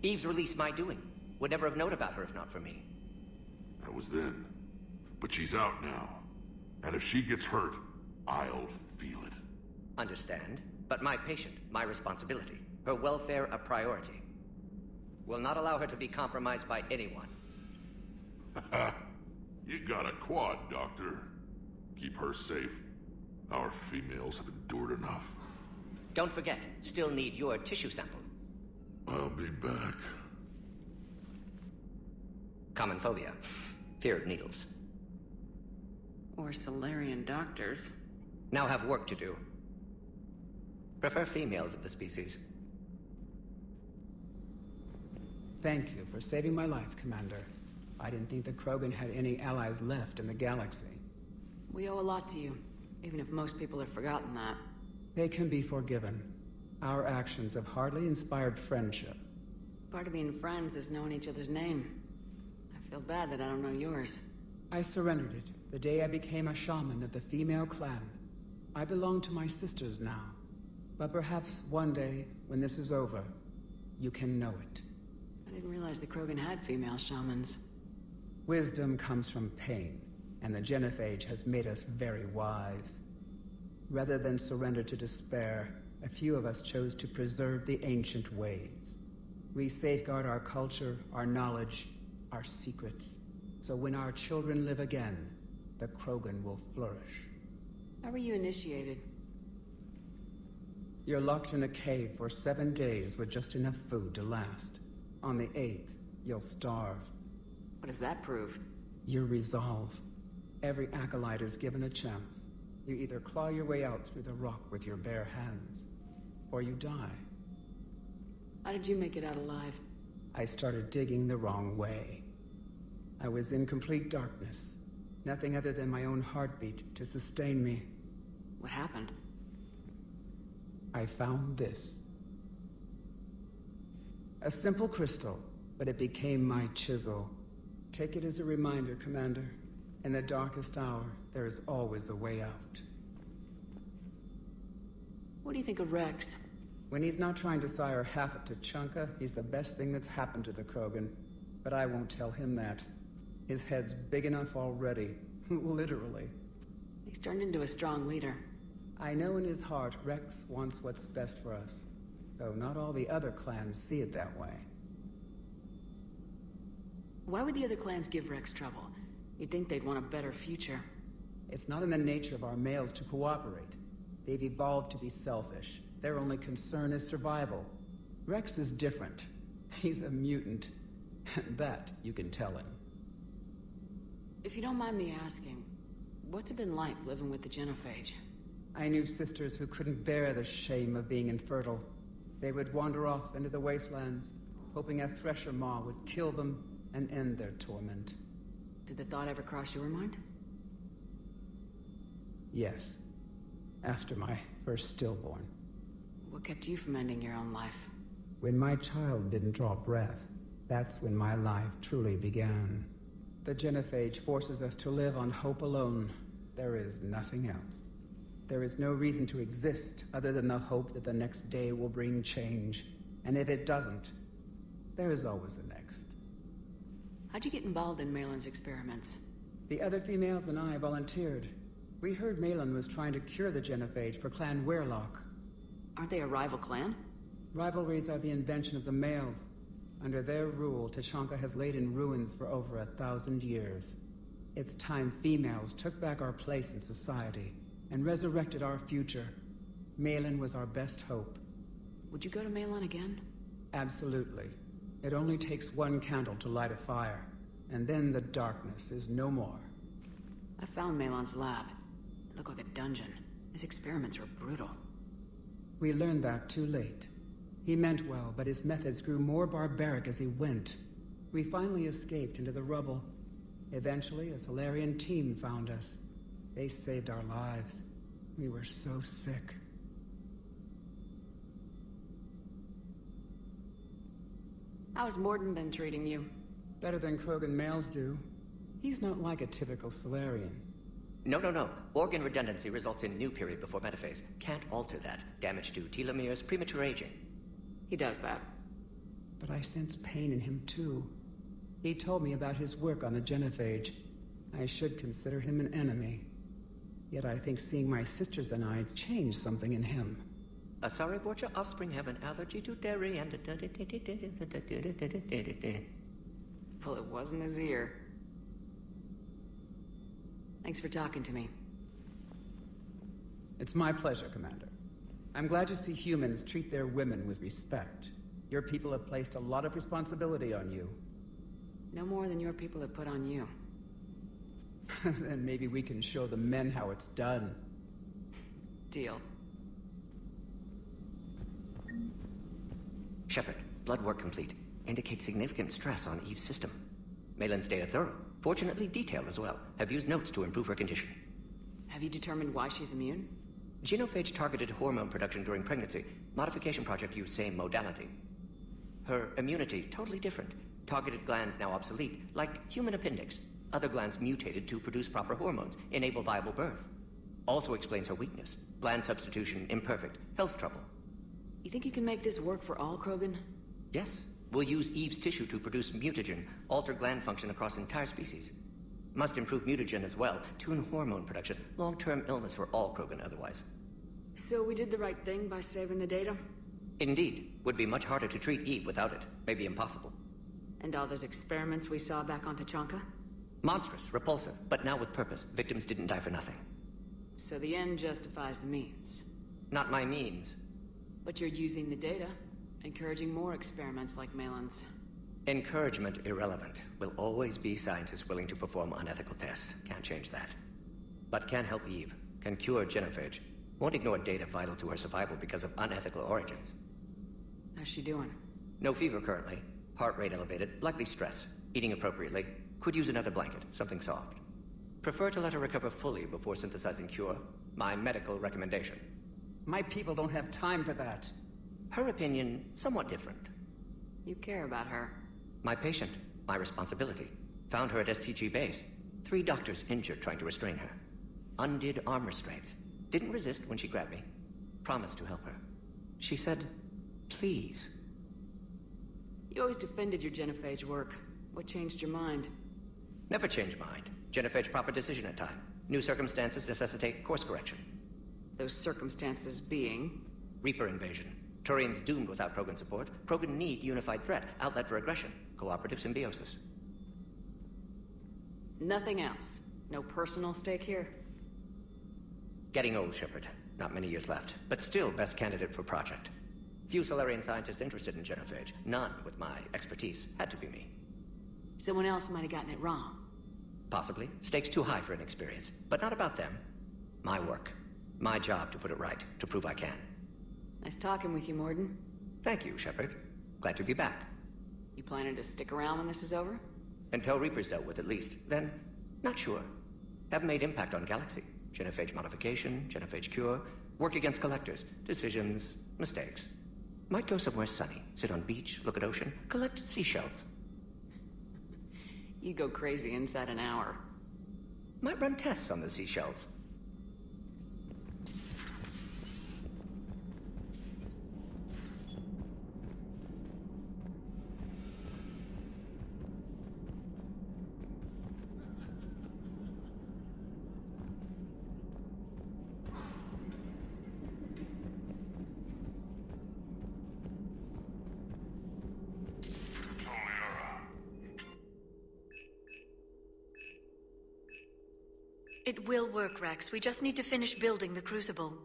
P: Eve's release my doing. Would never have known about her if not for me.
H: That was then. But she's out now. And if she gets hurt, I'll feel it.
P: Understand. But my patient, my responsibility. Her welfare a priority. Will not allow her to be compromised by anyone.
H: You got a quad, Doctor. Keep her safe. Our females have endured enough.
P: Don't forget, still need your tissue sample.
H: I'll be back.
P: Common phobia. Fear of needles.
C: Or Solarian doctors.
P: Now have work to do. Prefer females of the species.
V: Thank you for saving my life, Commander. I didn't think the Krogan had any allies left in the galaxy.
C: We owe a lot to you, even if most people have forgotten that.
V: They can be forgiven. Our actions have hardly inspired friendship.
C: Part of being friends is knowing each other's name. I feel bad that I don't know yours.
V: I surrendered it the day I became a shaman of the female clan. I belong to my sisters now. But perhaps one day, when this is over, you can know it.
C: I didn't realize the Krogan had female shamans.
V: Wisdom comes from pain, and the genophage has made us very wise. Rather than surrender to despair, a few of us chose to preserve the ancient ways. We safeguard our culture, our knowledge, our secrets. So when our children live again, the Krogan will flourish.
C: How were you initiated?
V: You're locked in a cave for 7 days with just enough food to last. On the 8th, you'll starve.
C: What does that prove?
V: Your resolve. Every acolyte is given a chance. You either claw your way out through the rock with your bare hands, or you die.
C: How did you make it out alive?
V: I started digging the wrong way. I was in complete darkness. Nothing other than my own heartbeat to sustain me.
C: What happened?
V: I found this. A simple crystal, but it became my chisel. Take it as a reminder, Commander. In the darkest hour, there is always a way out.
C: What do you think of Rex?
V: When he's not trying to sire half of Tuchanka, he's the best thing that's happened to the Krogan. But I won't tell him that. His head's big enough already. Literally.
C: He's turned into a strong leader.
V: I know in his heart Rex wants what's best for us. Though not all the other clans see it that way.
C: Why would the other clans give Rex trouble? You'd think they'd want a better future.
V: It's not in the nature of our males to cooperate. They've evolved to be selfish. Their only concern is survival. Rex is different. He's a mutant. And that you can tell him.
C: If you don't mind me asking, what's it been like living with the genophage?
V: I knew sisters who couldn't bear the shame of being infertile. They would wander off into the wastelands, hoping a thresher maw would kill them and end their torment.
C: Did the thought ever cross your mind?
V: Yes. After my first stillborn.
C: What kept you from ending your own life?
V: When my child didn't draw breath, that's when my life truly began. The genophage forces us to live on hope alone. There is nothing else. There is no reason to exist other than the hope that the next day will bring change. And if it doesn't, there is always the next.
C: How'd you get involved in Malin's experiments?
V: The other females and I volunteered. We heard Malin was trying to cure the genophage for Clan Werelock.
C: Aren't they a rival clan?
V: Rivalries are the invention of the males. Under their rule, Tuchanka has laid in ruins for over 1,000 years. It's time females took back our place in society and resurrected our future. Malin was our best hope.
C: Would you go to Malin again?
V: Absolutely. It only takes one candle to light a fire, and then the darkness is no more.
C: I found Malin's lab. It looked like a dungeon. His experiments were brutal.
V: We learned that too late. He meant well, but his methods grew more barbaric as he went. We finally escaped into the rubble. Eventually, a Solarian team found us. They saved our lives. We were so sick.
C: How's Morden been treating you?
V: Better than Krogan males do. He's not like a typical Solarian.
P: No. Organ redundancy results in new period before metaphase. Can't alter that. Damage to telomeres, premature aging.
C: He does that.
V: But I sense pain in him too. He told me about his work on the genophage. I should consider him an enemy. Yet I think seeing my sisters and I changed something in him.
P: Sorry, Borgia offspring have an allergy to dairy and...
C: Well, it wasn't his ear. Thanks for talking to me.
V: It's my pleasure, Commander. I'm glad to see humans treat their women with respect. Your people have placed a lot of responsibility on you.
C: No more than your people have put on you.
V: Then maybe we can show the men how it's done.
C: Deal.
P: Shepard, blood work complete. Indicates significant stress on Eve's system. Malin's data thorough. Fortunately detailed as well. Have used notes to improve her condition.
C: Have you determined why she's immune?
P: Genophage targeted hormone production during pregnancy. Modification project used same modality. Her immunity, totally different. Targeted glands now obsolete, like human appendix. Other glands mutated to produce proper hormones, enable viable birth. Also explains her weakness. Gland substitution imperfect. Health trouble.
C: You think you can make this work for all Krogan?
P: Yes. We'll use Eve's tissue to produce mutagen, alter gland function across entire species. Must improve mutagen as well, tune hormone production. Long-term illness for all Krogan otherwise.
C: So we did the right thing by saving the data?
P: Indeed. Would be much harder to treat Eve without it. Maybe impossible.
C: And all those experiments we saw back on Tuchanka?
P: Monstrous, repulsive, but now with purpose. Victims didn't die for nothing.
C: So the end justifies the means.
P: Not my means.
C: But you're using the data, encouraging more experiments like Malin's.
P: Encouragement irrelevant. Will always be scientists willing to perform unethical tests. Can't change that. But can help Eve. Can cure genophage. Won't ignore data vital to her survival because of unethical origins.
C: How's she doing?
P: No fever currently. Heart rate elevated. Likely stress. Eating appropriately. Could use another blanket. Something soft. Prefer to let her recover fully before synthesizing cure. My medical recommendation.
V: My people don't have time for that.
P: Her opinion, somewhat different.
C: You care about her.
P: My patient. My responsibility. Found her at STG base. 3 doctors injured trying to restrain her. Undid arm restraints. Didn't resist when she grabbed me. Promised to help her. She said, please.
C: You always defended your genophage work. What changed your mind?
P: Never change mind. Genophage proper decision at time. New circumstances necessitate course correction.
C: Those circumstances being?
P: Reaper invasion. Turians doomed without Krogan support. Krogan need unified threat. Outlet for aggression. Cooperative symbiosis.
C: Nothing else? No personal stake here?
P: Getting old, Shepard. Not many years left. But still best candidate for project. Few Solarian scientists interested in genophage. None with my expertise. Had to be me.
C: Someone else might have gotten it wrong.
P: Possibly. Stakes too high for inexperience. But not about them. My work. My job to put it right. To prove I can.
C: Nice talking with you, Morden.
P: Thank you, Shepard. Glad to be back.
C: You planning to stick around when this is over?
P: Until Reaper's dealt with, at least. Then, not sure. Have made impact on Galaxy. Genophage modification, genophage cure, work against collectors, decisions, mistakes. Might go somewhere sunny, sit on beach, look at ocean, collect seashells.
C: You go crazy inside an hour.
P: Might run tests on the seashells.
U: It will work, Rex. We just need to finish building the Crucible.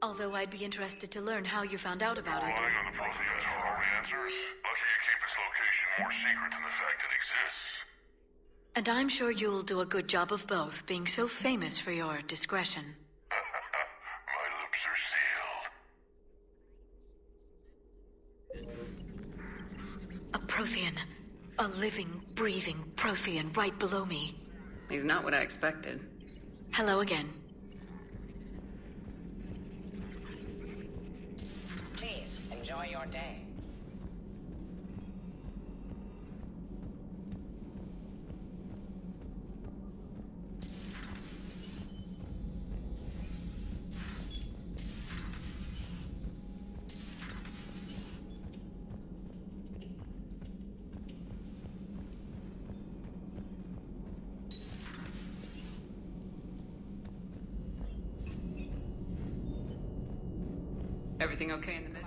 U: Although I'd be interested to learn how you found out about it.
H: Relying on the Protheans for all the answers? Lucky you keep its location more secret than the fact it exists.
U: And I'm sure you'll do a good job of both, being so famous for your discretion.
H: My lips are sealed.
U: A Prothean. A living, breathing Prothean right below me.
C: He's not what I expected.
U: Hello again.
D: Please, enjoy your day.
C: Everything okay in the mid?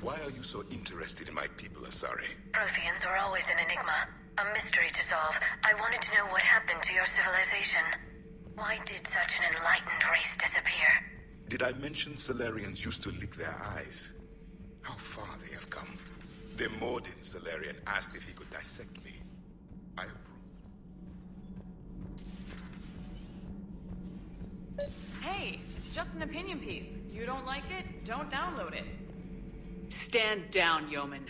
E: Why are you so interested in my people, Asari?
U: Protheans are always an enigma. A mystery to solve. I wanted to know what happened to your civilization. Why did such an enlightened race disappear?
E: Did I mention Solarians used to lick their eyes? How far they have come. The Morden Solarian asked if he could dissect me. I approved.
J: Hey, it's just an opinion piece. You don't like it? Don't download it.
C: Stand down, Yeoman.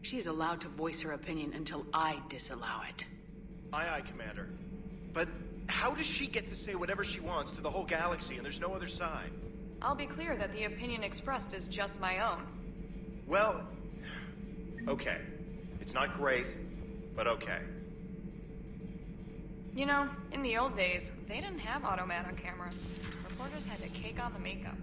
C: She is allowed to voice her opinion until I disallow it.
W: Aye, aye, Commander. But how does she get to say whatever she wants to the whole galaxy and there's no other side?
J: I'll be clear that the opinion expressed is just my own.
W: Well, okay. It's not great, but okay.
J: You know, in the old days, they didn't have automat on cameras. Reporters had to cake on the makeup.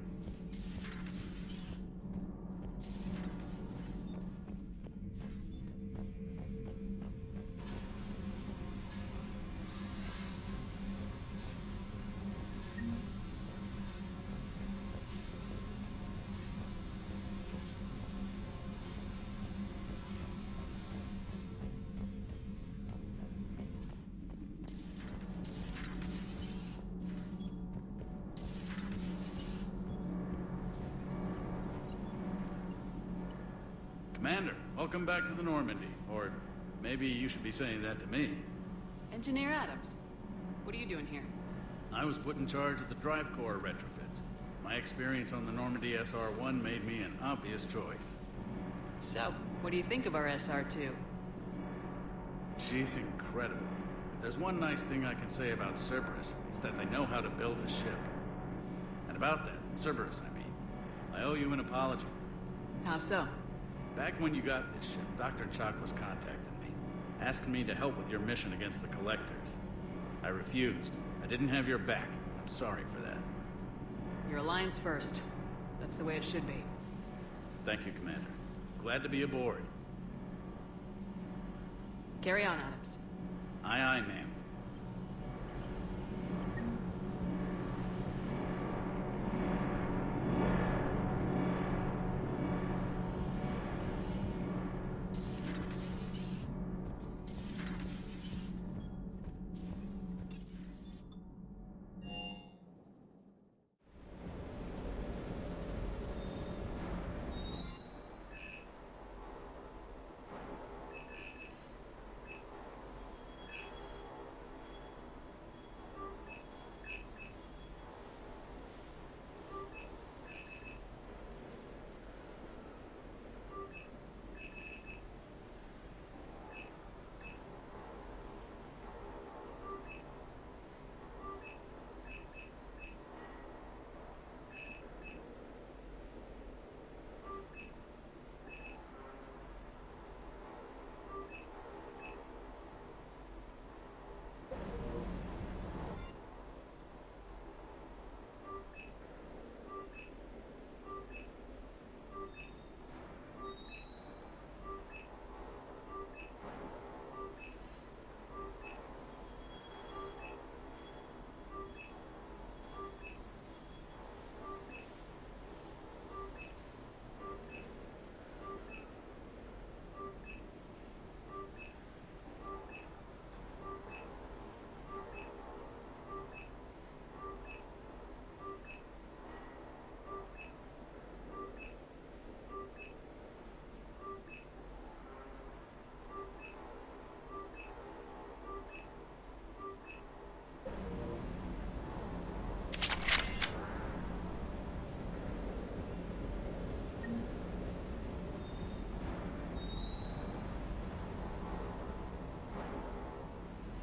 A: Commander, welcome back to the Normandy. Or maybe you should be saying that to me.
C: Engineer Adams, what are you doing here?
A: I was put in charge of the drive core retrofits. My experience on the Normandy SR-1 made me an obvious choice.
C: So, what do you think of our SR-2?
A: She's incredible. If there's one nice thing I can say about Cerberus, it's that they know how to build a ship. And about that, Cerberus, I mean, I owe you an apology.
C: How so?
A: Back when you got this ship, Dr. Chalk was contacting me, asking me to help with your mission against the Collectors. I refused. I didn't have your back. I'm sorry for that.
C: Your alliance first. That's the way it should be.
A: Thank you, Commander. Glad to be aboard.
C: Carry on, Adams.
A: Aye, aye, ma'am.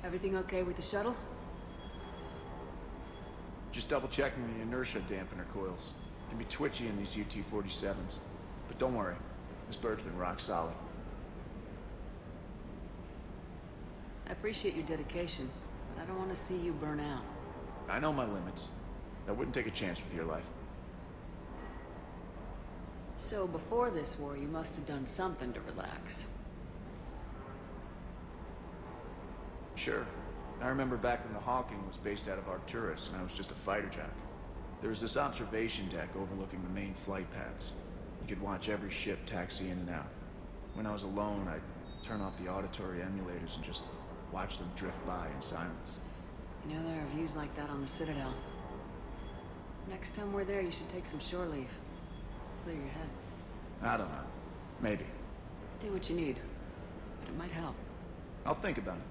C: Everything okay with the shuttle?
F: Just double checking the inertia dampener coils. Can be twitchy in these UT-47s. But don't worry, this bird's been rock solid.
C: I appreciate your dedication, but I don't want to see you burn out.
F: I know my limits. I wouldn't take a chance with your life.
C: So before this war, you must have done something to relax.
F: Sure. I remember back when the Hawking was based out of Arcturus and I was just a fighter jack. There was this observation deck overlooking the main flight paths. You could watch every ship taxi in and out. When I was alone, I'd turn off the auditory emulators and just watch them drift by in silence.
C: You know, there are views like that on the Citadel. Next time we're there, you should take some shore leave. Clear your head.
F: I don't know. Maybe.
C: Do what you need, but it might help.
F: I'll think about it.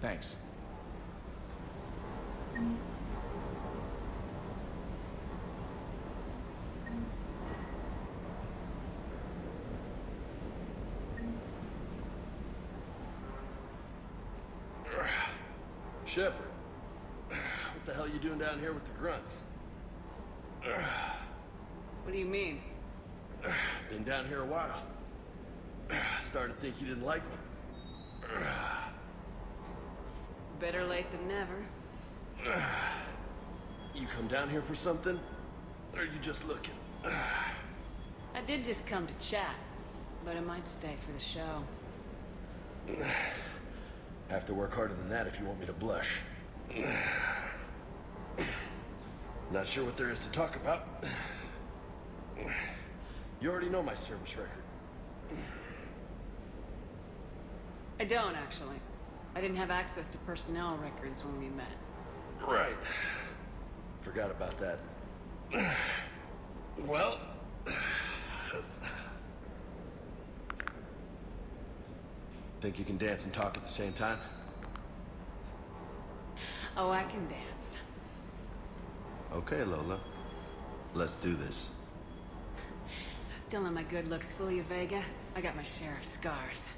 F: Thanks.
K: Shepard, what the hell are you doing down here with the grunts?
C: What do you mean?
K: Been down here a while. Started to think you didn't like me.
C: Better late than never.
K: You come down here for something? Or are you just looking?
C: I did just come to chat, but I might stay for the show.
K: Have to work harder than that if you want me to blush. Not sure what there is to talk about. You already know my service record.
C: I don't, actually. I didn't have access to personnel records when we met.
K: Right. Forgot about that. Think you can dance and talk at the same time?
C: Oh, I can dance.
K: Okay, Lola. Let's do this.
C: Don't let my good looks fool you, Vega. I got my share of scars.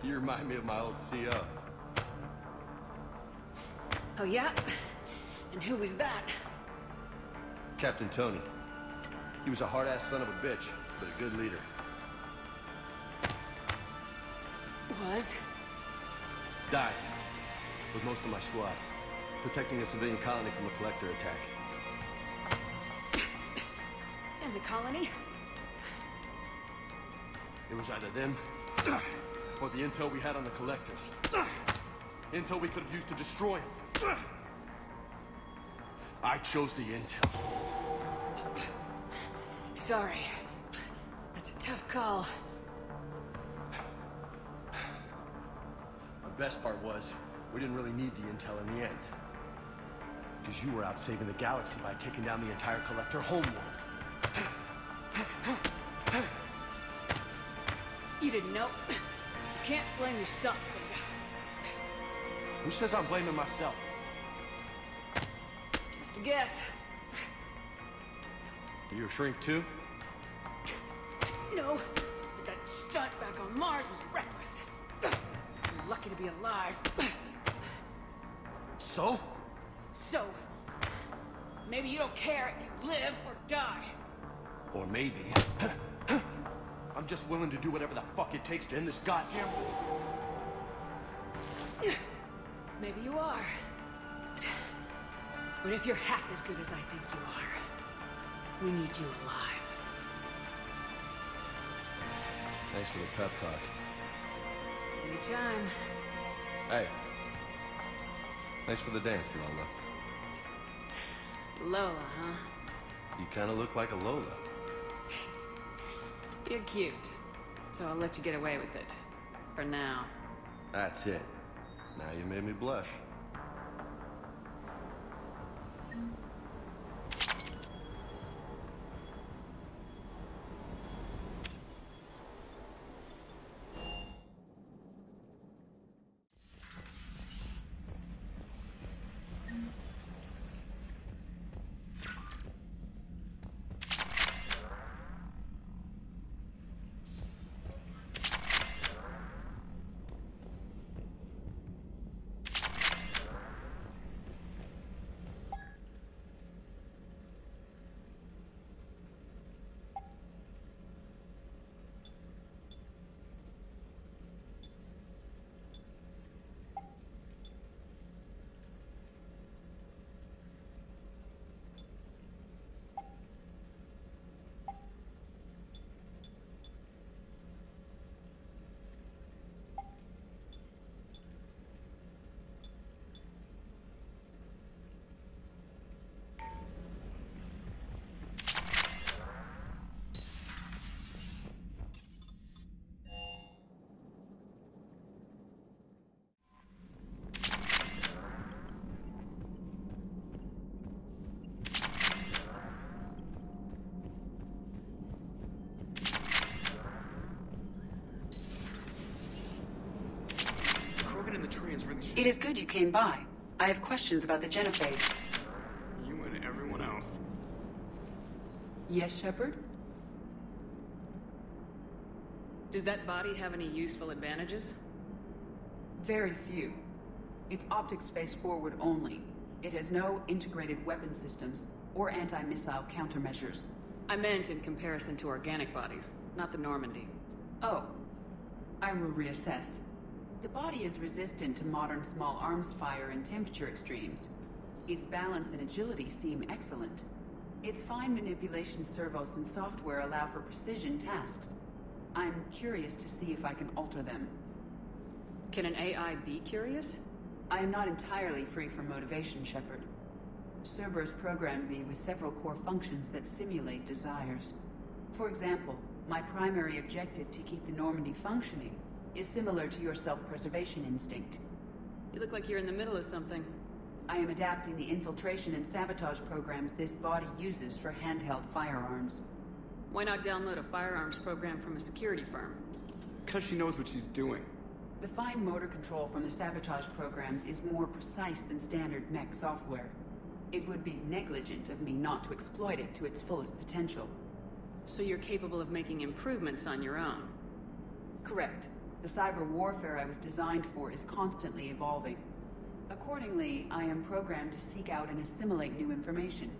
K: You remind me of my old CO.
C: Oh, yeah? And who was that?
K: Captain Tony. He was a hard-ass son of a bitch, but a good leader.
C: Was?
K: Died. With most of my squad. Protecting a civilian colony from a collector attack.
C: And the colony?
K: It was either them, or the intel we had on the collectors. Intel we could have used to destroy them. I chose the intel.
C: Sorry. That's a tough call.
K: The best part was, we didn't really need the intel in the end. Because you were out saving the galaxy by taking down the entire collector homeworld.
C: You didn't know. You can't blame yourself, Vega.
K: Who says I'm blaming myself?
C: Just a guess.
K: Are you a shrink too?
C: No, but that stunt back on Mars was reckless. I'm lucky to be alive.
K: So?
C: So, maybe you don't care if you live or die.
K: Or maybe... I'm just willing to do whatever the fuck it takes to end this goddamn war.
C: Maybe you are. But if you're half as good as I think you are, we need you alive.
K: Thanks for the pep talk.
C: Anytime.
K: Hey. Thanks for the dance, Lola.
C: Lola, huh?
K: You kind of look like a Lola.
C: You're cute. So I'll let you get away with it. For now.
K: That's it. Now you made me blush.
M: It is good you came by. I have questions about the genophage.
N: You and everyone else.
M: Yes, Shepard?
C: Does that body have any useful advantages?
M: Very few. Its optics face forward only. It has no integrated weapon systems or anti-missile countermeasures.
C: I meant in comparison to organic bodies, not the Normandy.
M: Oh. I will reassess. The body is resistant to modern small arms fire and temperature extremes. Its balance and agility seem excellent. Its fine manipulation servos and software allow for precision tasks. I'm curious to see if I can alter them.
C: Can an AI be curious?
M: I am not entirely free from motivation, Shepard. Cerberus programmed me with several core functions that simulate desires. For example, my primary objective to keep the Normandy functioning is similar to your self-preservation instinct.
C: You look like you're in the middle of something.
M: I am adapting the infiltration and sabotage programs this body uses for handheld firearms.
C: Why not download a firearms program from a security firm?
B: Because she knows what she's doing.
M: The fine motor control from the sabotage programs is more precise than standard mech software. It would be negligent of me not to exploit it to its fullest potential.
C: So you're capable of making improvements on your own?
M: Correct. The cyber warfare I was designed for is constantly evolving. Accordingly, I am programmed to seek out and assimilate new information.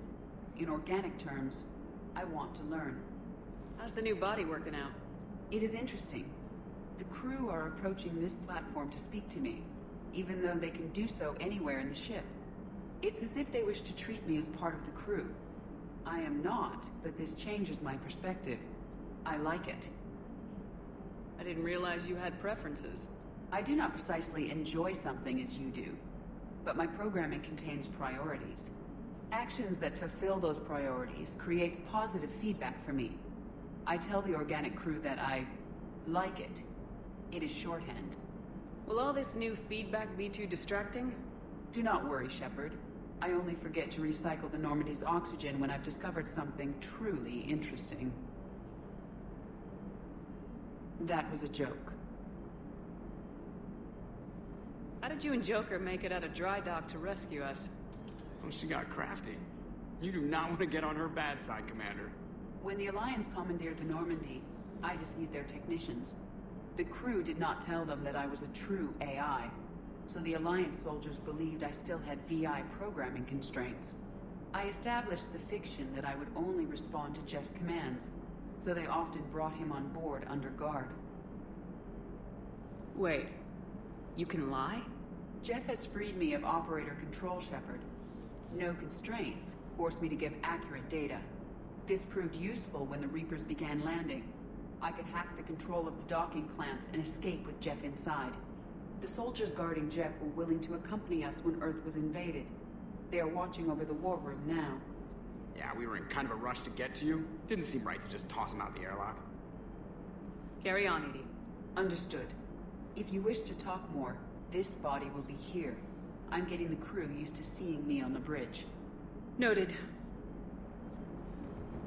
M: In organic terms, I want to learn.
C: How's the new body working out?
M: It is interesting. The crew are approaching this platform to speak to me, even though they can do so anywhere in the ship. It's as if they wish to treat me as part of the crew. I am not, but this changes my perspective. I like it.
C: I didn't realize you had preferences.
M: I do not precisely enjoy something as you do, but my programming contains priorities. Actions that fulfill those priorities creates positive feedback for me. I tell the organic crew that I like it. It is shorthand.
C: Will all this new feedback be too distracting?
M: Do not worry, Shepard. I only forget to recycle the Normandy's oxygen when I've discovered something truly interesting. That was a joke.
C: How did you and Joker make it out of dry dock to rescue us?
B: Oh, she got crafty. You do not want to get on her bad side, Commander.
M: When the Alliance commandeered the Normandy, I deceived their technicians. The crew did not tell them that I was a true AI, so the Alliance soldiers believed I still had VI programming constraints. I established the fiction that I would only respond to Jeff's commands, so they often brought him on board under guard.
C: Wait, you can lie?
M: Jeff has freed me of operator control, Shepard. No constraints forced me to give accurate data. This proved useful when the Reapers began landing. I could hack the control of the docking clamps and escape with Jeff inside. The soldiers guarding Jeff were willing to accompany us when Earth was invaded. They are watching over the war room now.
B: Yeah, we were in kind of a rush to get to you. Didn't seem right to just toss him out the airlock.
C: Carry on, Edie.
M: Understood. If you wish to talk more, this body will be here. I'm getting the crew used to seeing me on the bridge.
C: Noted.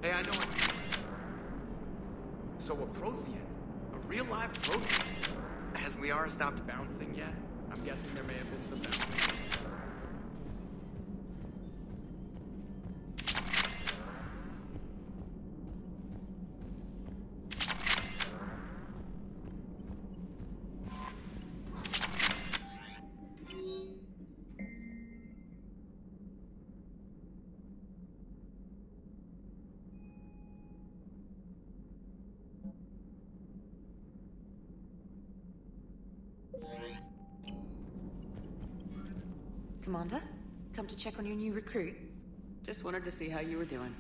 B: Hey, I know it. So a Prothean? A real live Prothean? Has Liara stopped bouncing yet? I'm guessing there may have been some bouncing.
I: Commander, come to check on your new recruit.
C: Just wanted to see how you were doing.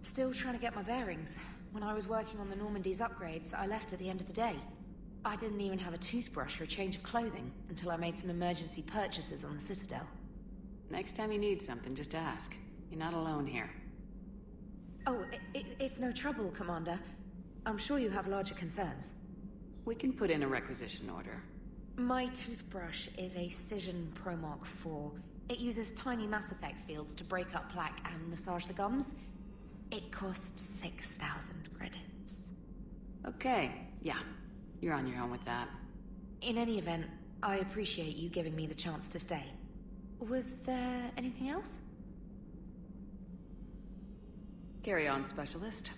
I: Still trying to get my bearings. When I was working on the Normandy's upgrades, I left at the end of the day. I didn't even have a toothbrush or a change of clothing until I made some emergency purchases on the Citadel.
C: Next time you need something, just ask. You're not alone here.
I: Oh, it's no trouble, Commander. I'm sure you have larger concerns.
C: We can put in a requisition order.
I: My toothbrush is a Cision Pro Mark IV. It uses tiny Mass Effect fields to break up plaque and massage the gums. It costs 6,000 credits.
C: Okay, yeah. You're on your own with that.
I: In any event, I appreciate you giving me the chance to stay. Was there anything else?
C: Carry on, Specialist.